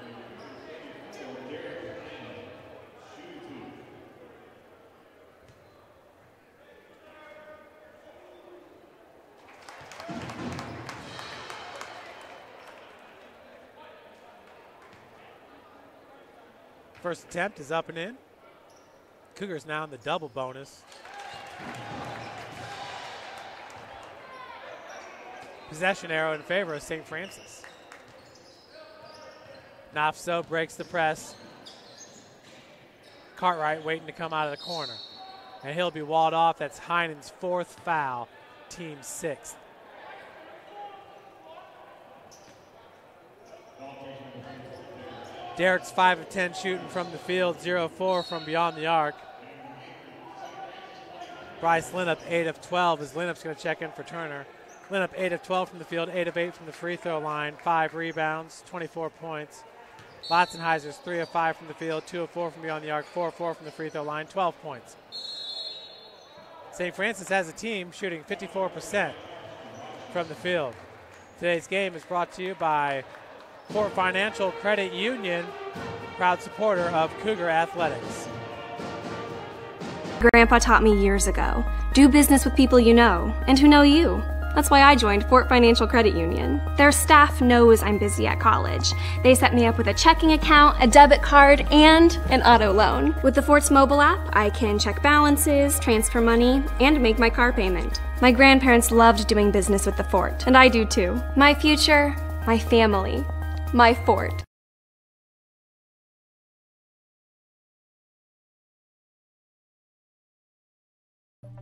[SPEAKER 6] First attempt is up and in. Cougars now in the double bonus. Possession arrow in favor of St. Francis. Knopso breaks the press. Cartwright waiting to come out of the corner. And he'll be walled off. That's Heinen's 4th foul, team 6th. Derek's 5 of 10 shooting from the field, 0-4 from beyond the arc. Bryce Linnup 8 of 12 as Linnup's going to check in for Turner. Linnup 8 of 12 from the field, 8 of 8 from the free throw line, 5 rebounds, 24 points. Lotzenheiser's 3 of 5 from the field, 2 of 4 from beyond the arc, 4 of 4 from the free throw line, 12 points. St. Francis has a team shooting 54% from the field. Today's game is brought to you by Fort Financial Credit Union, proud supporter of Cougar Athletics.
[SPEAKER 2] Grandpa taught me years ago, do business with people you know and who know you. That's why I joined Fort Financial Credit Union. Their staff knows I'm busy at college. They set me up with a checking account, a debit card, and an auto loan. With the Fort's mobile app, I can check balances, transfer money, and make my car payment. My grandparents loved doing business with the Fort, and I do too. My future, my family, my Fort.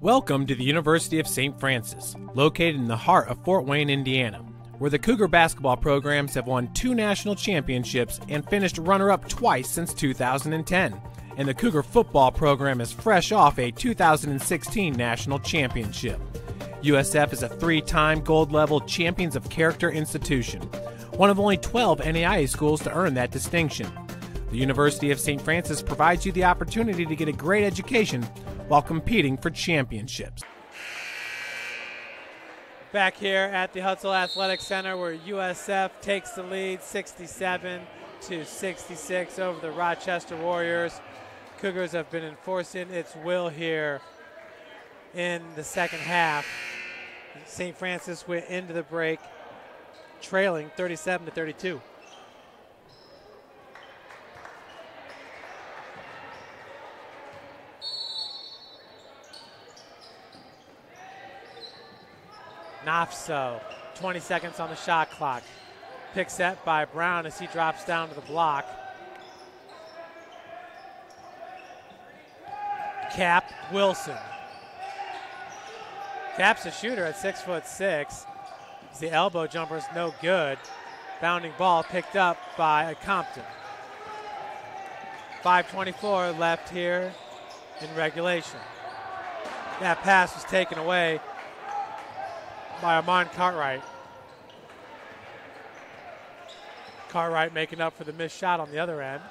[SPEAKER 1] Welcome to the University of St. Francis, located in the heart of Fort Wayne, Indiana, where the Cougar basketball programs have won 2 national championships and finished runner-up twice since 2010. And the Cougar football program is fresh off a 2016 national championship. USF is a 3-time gold-level Champions of Character institution, one of only 12 NAIA schools to earn that distinction. The University of St. Francis provides you the opportunity to get a great education while competing for championships.
[SPEAKER 6] Back here at the Hutzel Athletic Center where USF takes the lead 67-66 over the Rochester Warriors. Cougars have been enforcing its will here in the second half. St. Francis went into the break trailing 37-32. Knopso, 20 seconds on the shot clock. Pick set by Brown as he drops down to the block. Cap Wilson. Cap's a shooter at 6'6". The elbow jumper is no good. Bounding ball picked up by Compton. 5:24 left here in regulation. That pass was taken away by Amon Cartwright. Cartwright making up for the missed shot on the other end.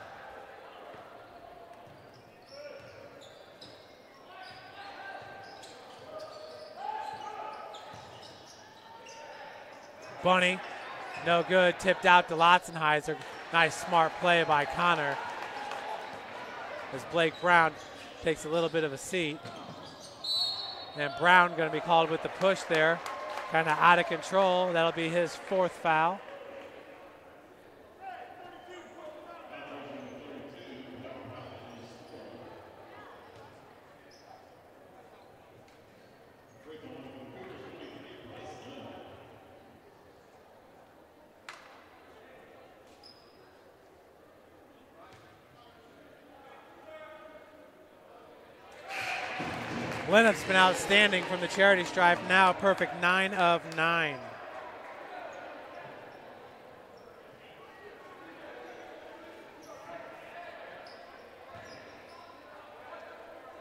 [SPEAKER 6] Bunny, no good, tipped out to Lotzenheiser. Nice smart play by Connor as Blake Brown takes a little bit of a seat. And Brown going to be called with the push there. Kind of out of control. That'll be his 4th foul. Linnup's been outstanding from the charity stripe, now a perfect 9 of 9.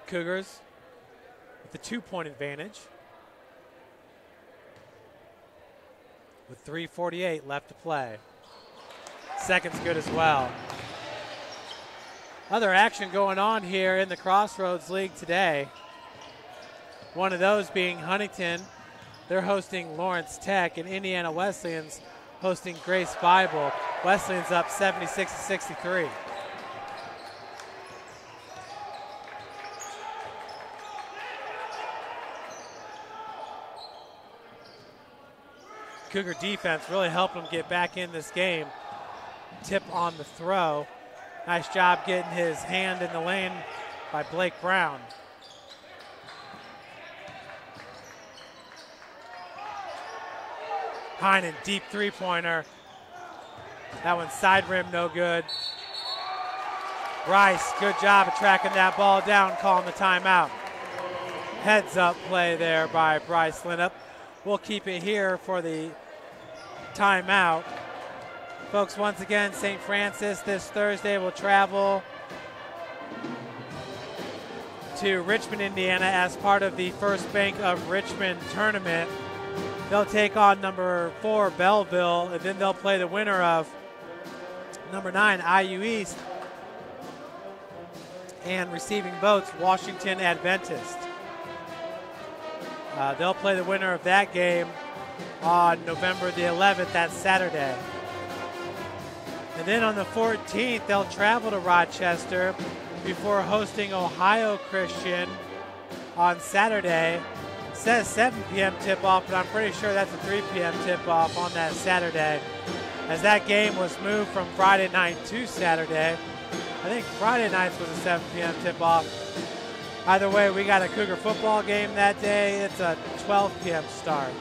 [SPEAKER 6] Cougars with the 2-point advantage with 3:48 left to play. Second's good as well. Other action going on here in the Crossroads League today. One of those being Huntington. They're hosting Lawrence Tech, and Indiana Wesleyan's hosting Grace Bible. Wesleyan's up 76-63. Cougar defense really helped him get back in this game. Tip on the throw. Nice job getting his hand in the lane by Blake Brown. Heinen, deep three-pointer. That one's side rim, no good. Bryce, good job of tracking that ball down, calling the timeout. Heads up play there by Bryce Linnup. We'll keep it here for the timeout. Folks, once again, St. Francis this Thursday will travel to Richmond, Indiana as part of the First Bank of Richmond tournament. They'll take on number 4 Belleville, and then they'll play the winner of number 9 IU East and receiving votes Washington Adventist. They'll play the winner of that game on November the 11th, that's Saturday. And then on the 14th, they'll travel to Rochester before hosting Ohio Christian on Saturday. It says 7 p.m. tip-off, but I'm pretty sure that's a 3 p.m. tip-off on that Saturday, as that game was moved from Friday night to Saturday. I think Friday nights was a 7 p.m. tip-off. Either way, we got a Cougar football game that day. It's a 12 p.m. start.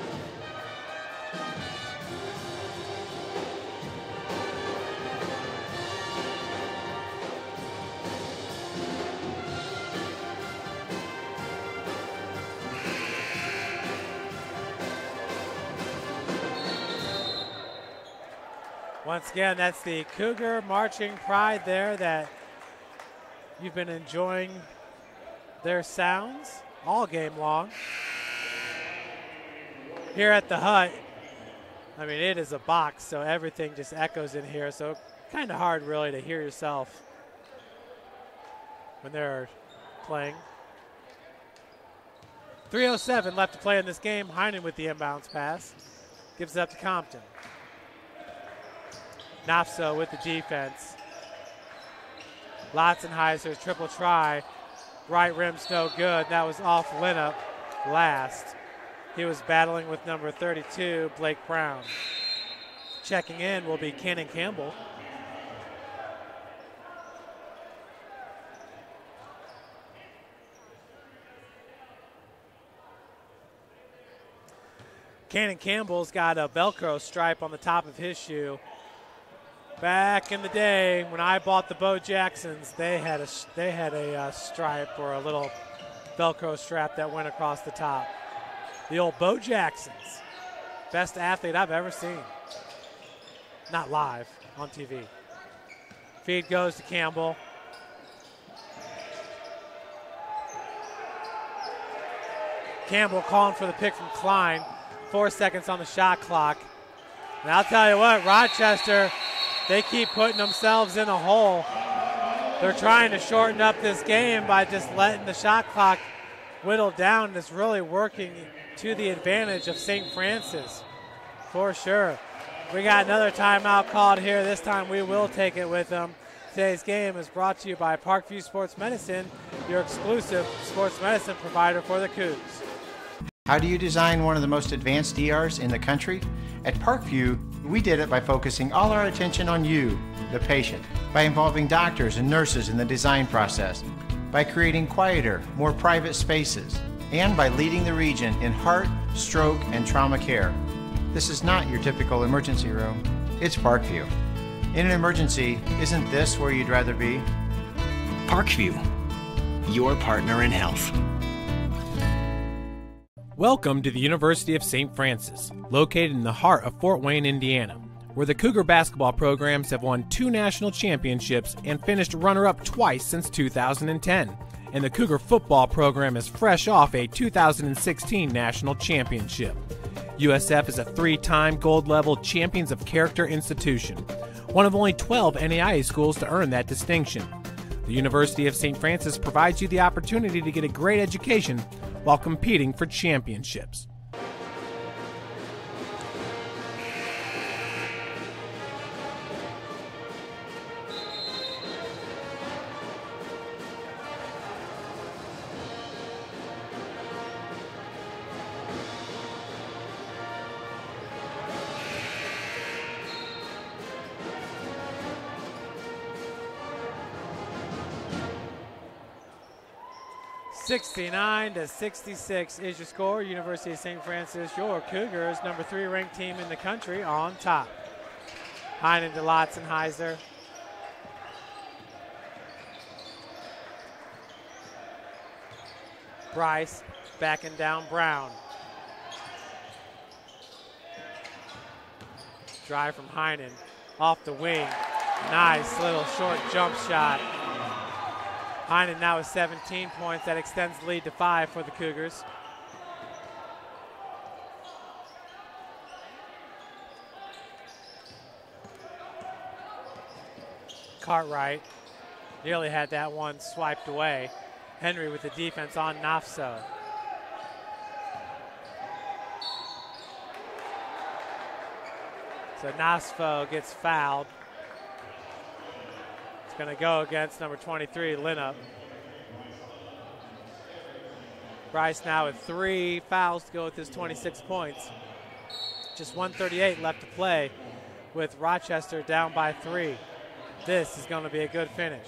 [SPEAKER 6] Once again, that's the Cougar marching pride there that you've been enjoying their sounds all game long. Here at the hut, I mean, it is a box, so everything just echoes in here, so kind of hard really to hear yourself when they're playing. 3:07 left to play in this game. Heinen with the inbounds pass. Gives it up to Compton. Nafso with the defense. Lotzenheiser's triple try. Right rim's no good. That was off Linnup last. He was battling with number 32, Blake Brown. Checking in will be Cannon Campbell. Cannon Campbell's got a Velcro stripe on the top of his shoe. Back in the day when I bought the Bo Jacksons, they had a stripe or a little Velcro strap that went across the top. The old Bo Jacksons. Best athlete I've ever seen. Not live, on TV. Feed goes to Campbell. Campbell calling for the pick from Klein. 4 seconds on the shot clock. And I'll tell you what, Rochester, they keep putting themselves in a hole. They're trying to shorten up this game by just letting the shot clock whittle down. It's really working to the advantage of St. Francis, for sure. We got another timeout called here. This time we will take it with them. Today's game is brought to you by Parkview Sports Medicine, your exclusive sports medicine provider for the Cougs.
[SPEAKER 3] How do you design one of the most advanced ERs in the country? At Parkview, we did it by focusing all our attention on you, the patient, by involving doctors and nurses in the design process, by creating quieter, more private spaces, and by leading the region in heart, stroke, and trauma care. This is not your typical emergency room. It's Parkview. In an emergency, isn't this where you'd rather be?
[SPEAKER 4] Parkview, your partner in health.
[SPEAKER 1] Welcome to the University of St. Francis, located in the heart of Fort Wayne, Indiana, where the Cougar basketball programs have won 2 national championships and finished runner-up twice since 2010. And the Cougar football program is fresh off a 2016 national championship. USF is a 3-time gold-level Champions of Character institution, one of only 12 NAIA schools to earn that distinction. The University of St. Francis provides you the opportunity to get a great education while competing for championships.
[SPEAKER 6] (69-66) is your score. University of St. Francis, your Cougars, number 3 ranked team in the country, on top. Heinen to Lotzenheiser. Bryce backing down Brown. Drive from Heinen off the wing. Nice little short jump shot. Heinen now with 17 points. That extends the lead to 5 for the Cougars. Cartwright nearly had that one swiped away. Henry with the defense on Nafso. So Nafso gets fouled. It's going to go against number 23, Linup. Bryce now with 3 fouls to go with his 26 points. Just 1:38 left to play with Rochester down by 3. This is going to be a good finish.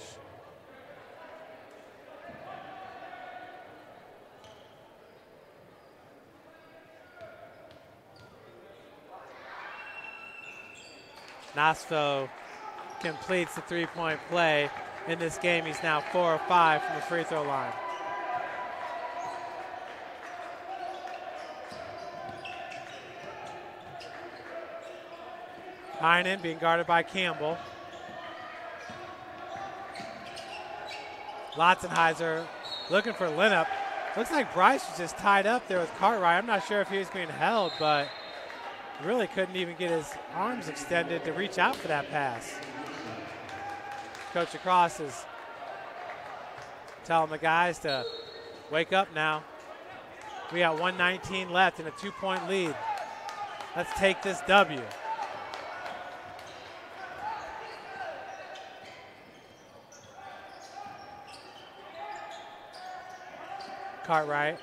[SPEAKER 6] Nasfo completes the 3-point play. In this game, he's now 4 of 5 from the free throw line. Heinen being guarded by Campbell. Lotzenheiser looking for Linup. Looks like Bryce was just tied up there with Cartwright. I'm not sure if he was being held, but really couldn't even get his arms extended to reach out for that pass. Coach Across is telling the guys to wake up now. We got 1:19 left and a 2-point lead. Let's take this W. Cartwright.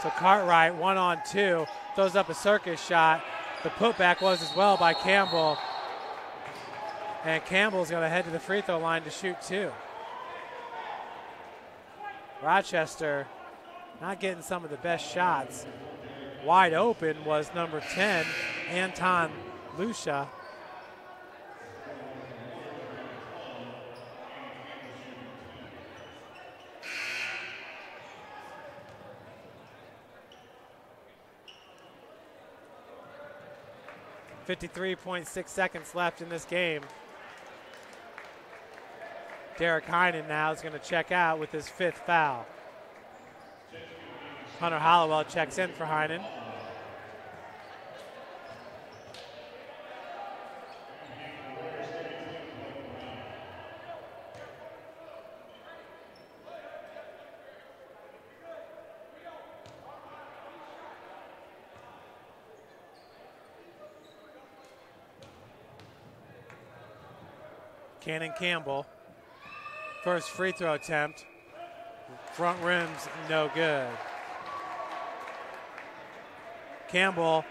[SPEAKER 6] So Cartwright 1-on-2, throws up a circus shot. The putback was as well by Campbell. And Campbell's going to head to the free throw line to shoot 2. Rochester not getting some of the best shots. Wide open was number 10, Anton Lucia. .6 seconds left in this game. Derek Heinen now is going to check out with his 5th foul. Hunter Hollowell checks in for Heinen. Cannon Campbell, first free throw attempt. Front rim's no good. Campbell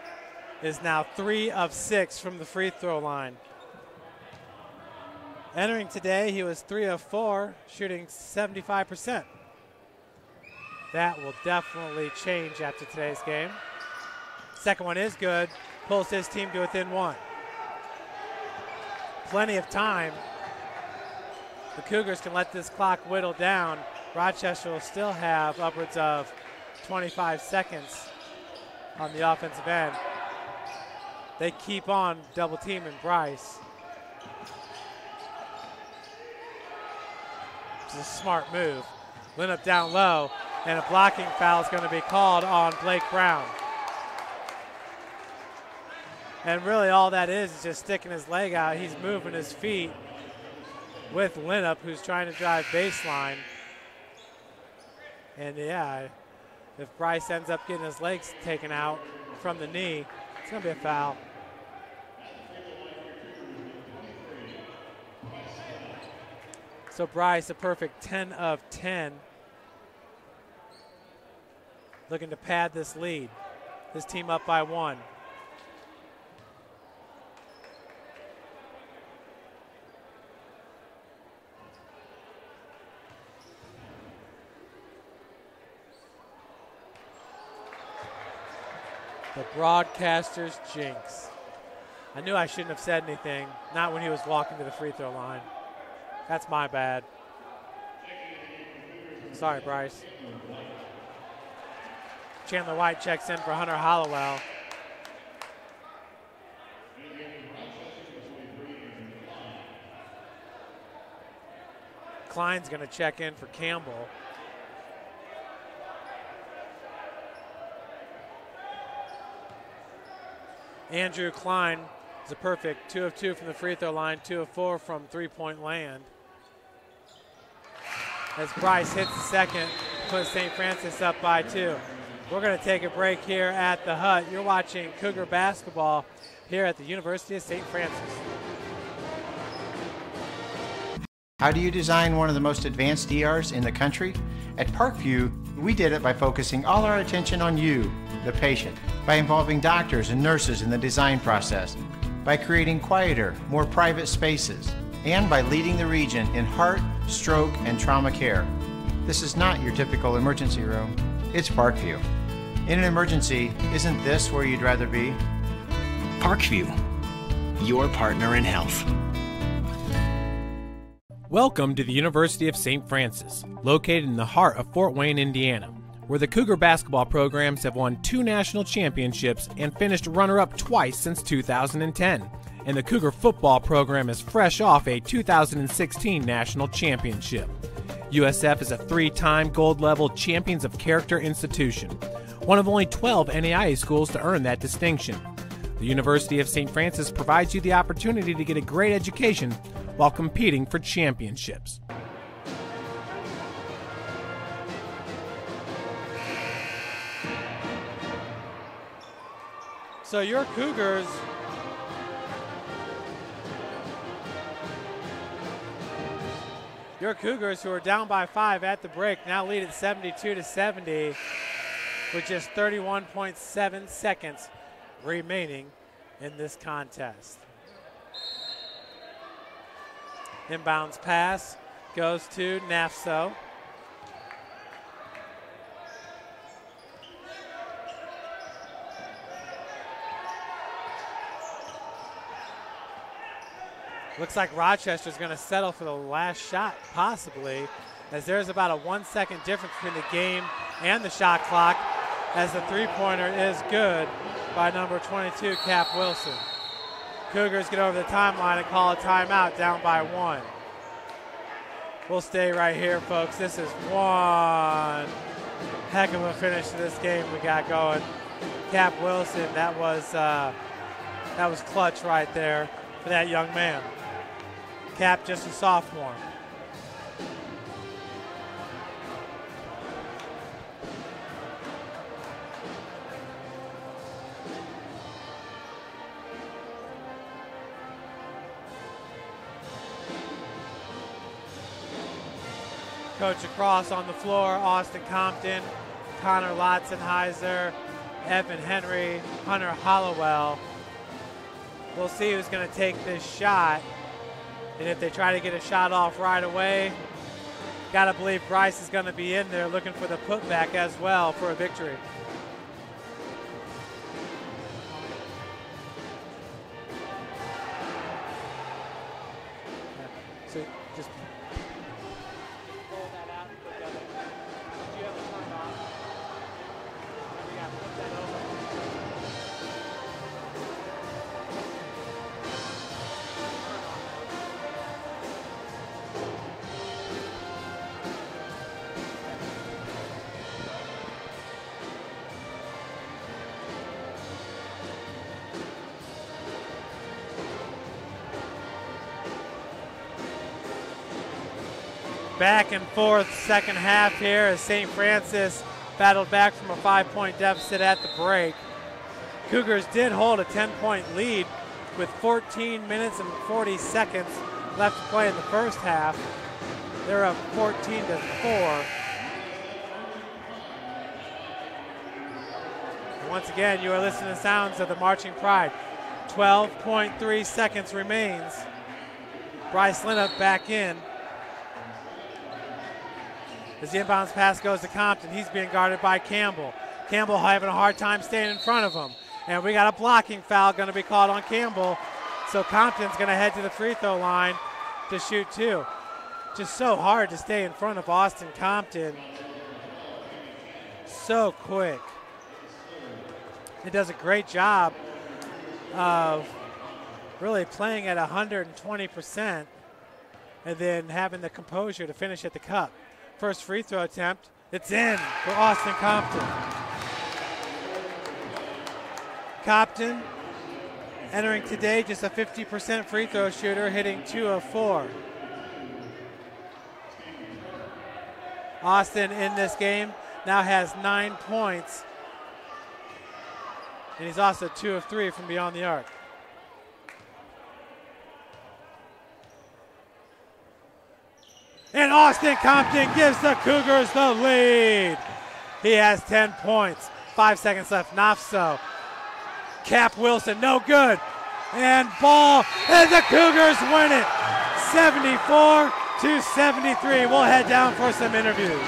[SPEAKER 6] is now 3 of 6 from the free throw line. Entering today, he was 3 of 4, shooting 75%. That will definitely change after today's game. Second one is good, pulls his team to within 1. Plenty of time the Cougars can let this clock whittle down, Rochester will still have upwards of 25 seconds on the offensive end. They keep on double teaming Bryce. It's a smart move. Linnup down low, and a blocking foul is going to be called on Blake Brown. And really all that is just sticking his leg out. He's moving his feet with Linnup, who's trying to drive baseline. And yeah, if Bryce ends up getting his legs taken out from the knee, it's going to be a foul. So Bryce, a perfect 10 of 10. Looking to pad this lead. His team up by 1. The broadcaster's jinx. I knew I shouldn't have said anything, not when he was walking to the free throw line. That's my bad. Sorry, Bryce. Chandler White checks in for Hunter Hollowell. Klein's going to check in for Campbell. Andrew Klein is a perfect 2 of 2 from the free throw line, 2 of 4 from three-point land. As Bryce hits the second, puts St. Francis up by 2. We're going to take a break here at the Hut. You're watching Cougar basketball here at the University of St. Francis.
[SPEAKER 3] How do you design one of the most advanced ERs in the country? At Parkview, we did it by focusing all our attention on you, the patient, by involving doctors and nurses in the design process, by creating quieter, more private spaces, and by leading the region in heart, stroke, and trauma care. This is not your typical emergency room. It's Parkview. In an emergency, isn't this where you'd rather be?
[SPEAKER 4] Parkview, your partner in health.
[SPEAKER 1] Welcome to the University of St. Francis, located in the heart of Fort Wayne, Indiana, where the Cougar basketball programs have won 2 national championships and finished runner-up twice since 2010. And the Cougar football program is fresh off a 2016 national championship. USF is a 3-time gold-level Champions of Character institution, one of only 12 NAIA schools to earn that distinction. The University of St. Francis provides you the opportunity to get a great education while competing for championships.
[SPEAKER 6] So your Cougars who are down by 5 at the break now lead at 72-70 with just 31.7 seconds remaining in this contest. Inbounds pass goes to Nafso. Looks like Rochester's going to settle for the last shot, possibly, as there's about a 1 second difference between the game and the shot clock, as the three-pointer is good by number 22, Cap Wilson. Cougars get over the timeline and call a timeout, down by 1. We'll stay right here, folks. This is one heck of a finish to this game we got going. Cap Wilson, that was clutch right there for that young man. Cap, just a sophomore. Coach across on the floor, Austin Compton, Connor Lotzenheiser, Evan Henry, Hunter Hollowell. We'll see who's going to take this shot. And if they try to get a shot off right away, got to believe Bryce is going to be in there looking for the putback as well for a victory. So Just pull that out and put that in. Did you have it turned on? We got to flip that over. Back and forth second half here as St. Francis battled back from a 5-point deficit at the break. Cougars did hold a 10-point lead with 14 minutes and 40 seconds left to play in the first half. They're up 14-4. Once again, you are listening to sounds of the Marching Pride. 12.3 seconds remains. Bryce Linnup back in. As the inbounds pass goes to Compton, he's being guarded by Campbell. Campbell having a hard time staying in front of him. And we got a blocking foul going to be called on Campbell. So Compton's going to head to the free throw line to shoot two. Just so hard to stay in front of Austin Compton. So quick. It does a great job of really playing at 120% and then having the composure to finish at the cup. First free throw attempt, it's in for Austin Compton. Compton entering today just a 50% free throw shooter, hitting 2 of 4. Austin in this game now has 9 points, and he's also 2 of 3 from beyond the arc. And Austin Compton gives the Cougars the lead. He has 10 points. 5 seconds left. Nafso. Cap Wilson, no good. And ball, and the Cougars win it. 74-73. We'll head down for some interviews.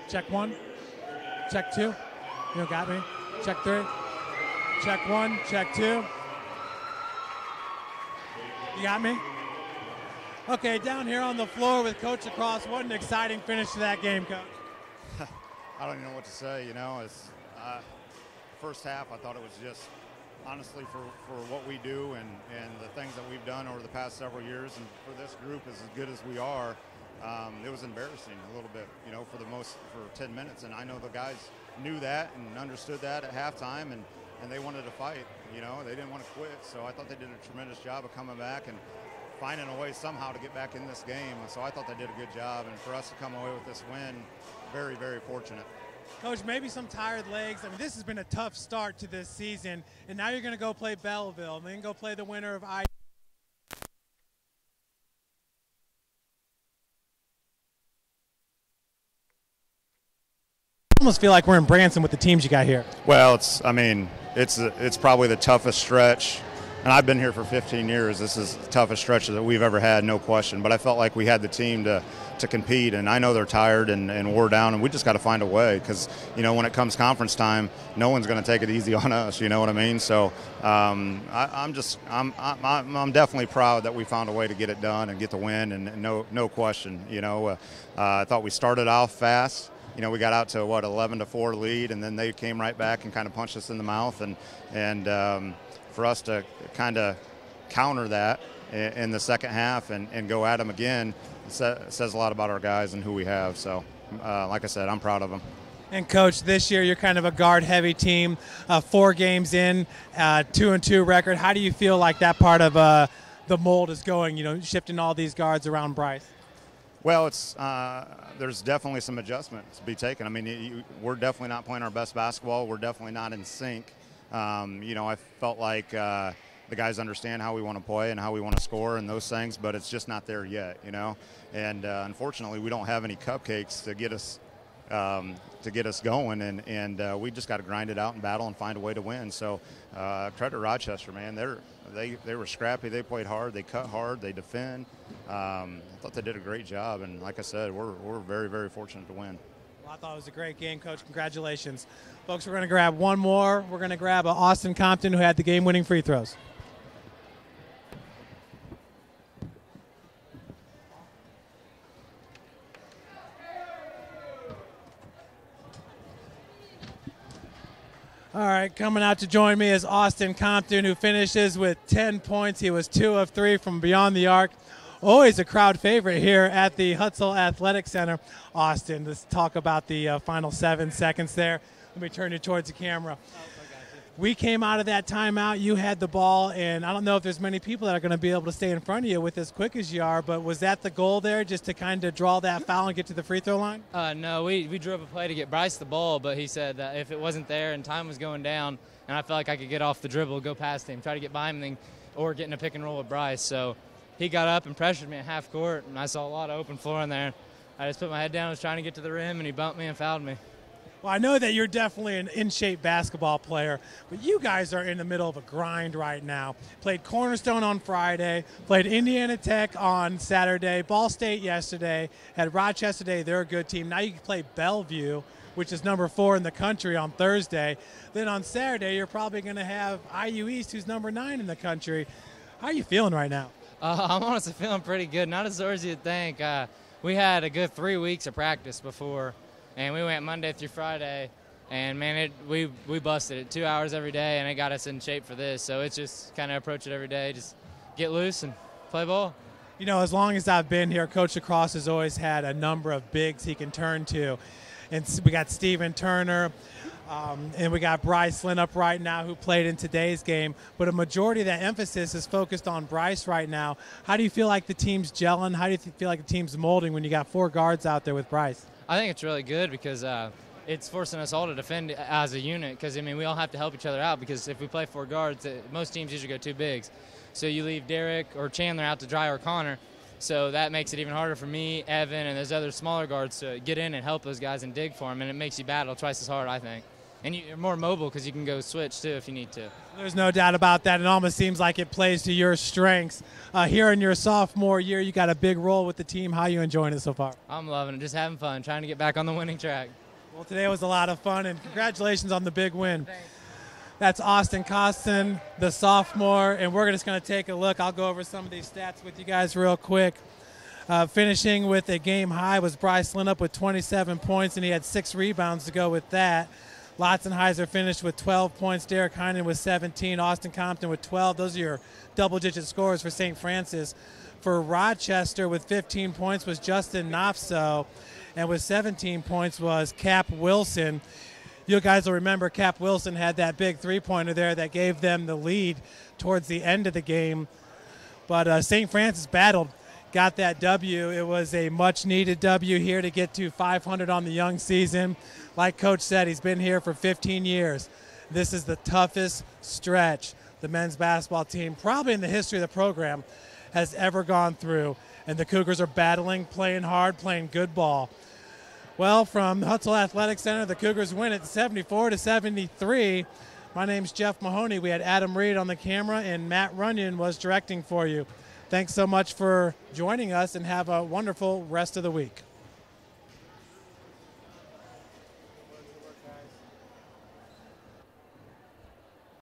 [SPEAKER 9] Check 1, check 2, you got me, check 3, check 1, check 2, you got me? Okay, down here on the floor with Coach Lacrosse, what an exciting finish to that game, Coach.
[SPEAKER 10] I don't even know what to say, you know. It's first half, I thought it was just, honestly, for what we do and the things that we've done over the past several years, and for this group as good as we are, it was embarrassing a little bit, you know, for 10 minutes. And I know the guys knew that and understood that at halftime, and they wanted to fight, you know. They didn't want to quit. So I thought they did a tremendous job of coming back and finding a way somehow to get back in this game. And so I thought they did a good job. And for us to come away with this win, very, very fortunate.
[SPEAKER 9] Coach, maybe some tired legs. I mean, this has been a tough start to this season. And now you're going to go play Belleville and then go play the winner of I. Almost feel like we're in Branson with the teams you got here.
[SPEAKER 10] Well, it's probably the toughest stretch, and I've been here for 15 years. This is the toughest stretch that we've ever had, no question. But I felt like we had the team to compete, and I know they're tired and wore down, and we just got to find a way because, you know, when it comes conference time, no one's going to take it easy on us. You know what I mean? So I'm definitely proud that we found a way to get it done and get the win, and no question. You know, I thought we started off fast. You know, we got out to, 11-4 lead, and then they came right back and kind of punched us in the mouth. And for us to kind of counter that in the second half and go at them again says a lot about our guys and who we have. So, like I said, I'm proud of them.
[SPEAKER 9] And, Coach, this year you're kind of a guard-heavy team, 4 games in, 2-2 record. How do you feel like that part of the mold is going, you know, shifting all these guards around Bryce?
[SPEAKER 10] Well, there's definitely some adjustments to be taken. I mean, we're definitely not playing our best basketball. We're definitely not in sync. You know, I felt like, the guys understand how we want to play and how we want to score and those things, but it's just not there yet, you know. And unfortunately, we don't have any cupcakes to get us going, and we just got to grind it out and battle and find a way to win. So credit to Rochester, man. They were scrappy. They played hard. They cut hard. They defend. I thought they did a great job, and like I said, we're very, very fortunate to win.
[SPEAKER 9] Well, I thought it was a great game, Coach. Congratulations. Folks, we're going to grab one more. We're going to grab Austin Compton, who had the game-winning free throws. All right, coming out to join me is Austin Compton, who finishes with 10 points. He was 2 of 3 from beyond the arc. Always a crowd favorite here at the Hutzel Athletic Center. Austin, let's talk about the final 7 seconds there. Let me turn you towards the camera. We came out of that timeout. You had the ball, and I don't know if there's many people that are going to be able to stay in front of you with as quick as you are, but was that the goal there, just to kind of draw that foul and get to the free throw line?
[SPEAKER 11] No, we drove a play to get Bryce the ball, but he said that if it wasn't there and time was going down and I felt like I could get off the dribble, go past him, try to get by him, or get in a pick and roll with Bryce. So he got up and pressured me at half court, and I saw a lot of open floor in there. I just put my head down, was trying to get to the rim, and he bumped me and fouled me.
[SPEAKER 9] Well, I know that you're definitely an in-shape basketball player, but you guys are in the middle of a grind right now. Played Cornerstone on Friday, played Indiana Tech on Saturday, Ball State yesterday, had Rochester today. They're a good team. Now you can play Bellevue, which is number 4 in the country, on Thursday. Then on Saturday, you're probably going to have IU East, who's number 9 in the country. How are you feeling right now?
[SPEAKER 11] I'm honestly feeling pretty good. Not as sore as you'd think. We had a good 3 weeks of practice before, and we went Monday through Friday, and, man, we busted it 2 hours every day, and it got us in shape for this. So it's just kind of approach it every day, just get loose and play ball.
[SPEAKER 9] You know, as long as I've been here, Coach Lacrosse has always had a number of bigs he can turn to. And we got Steven Turner, and we got Bryce Lynn up right now, who played in today's game. But a majority of that emphasis is focused on Bryce right now. How do you feel like the team's gelling? How do you feel like the team's molding when you got 4 guards out there with Bryce?
[SPEAKER 11] I think it's really good because it's forcing us all to defend as a unit because, I mean, we all have to help each other out because if we play 4 guards, most teams usually go 2 bigs. So you leave Derek or Chandler out to dry or Connor. So that makes it even harder for me, Evan, and those other smaller guards to get in and help those guys and dig for them, and it makes you battle twice as hard, I think. And you're more mobile because you can go switch, too, if you need to.
[SPEAKER 9] There's no doubt about that. It almost seems like it plays to your strengths. Here in your sophomore year, you got a big role with the team. How are you enjoying it so far?
[SPEAKER 11] I'm loving it, just having fun, trying to get back on the winning track.
[SPEAKER 9] Well, today was a lot of fun, and congratulations on the big win. Thanks. That's Austin Costin, the sophomore, and we're just going to take a look. I'll go over some of these stats with you guys real quick. Finishing with a game high was Bryce Lynn up with 27 points, and he had 6 rebounds to go with that. Lotzenheiser finished with 12 points. Derek Heinen with 17. Austin Compton with 12. Those are your double-digit scores for St. Francis. For Rochester with 15 points was Justin Nofso, and with 17 points was Cap Wilson. You guys will remember Cap Wilson had that big three-pointer there that gave them the lead towards the end of the game. But St. Francis battled, got that W. It was a much-needed W here to get to 500 on the young season. Like Coach said, he's been here for 15 years. This is the toughest stretch the men's basketball team, probably in the history of the program, has ever gone through. And the Cougars are battling, playing hard, playing good ball. Well, from the Hutzel Athletic Center, the Cougars win it 74-73. My name's Jeff Mahoney. We had Adam Reed on the camera, and Matt Runyon was directing for you. Thanks so much for joining us, and have a wonderful rest of the week.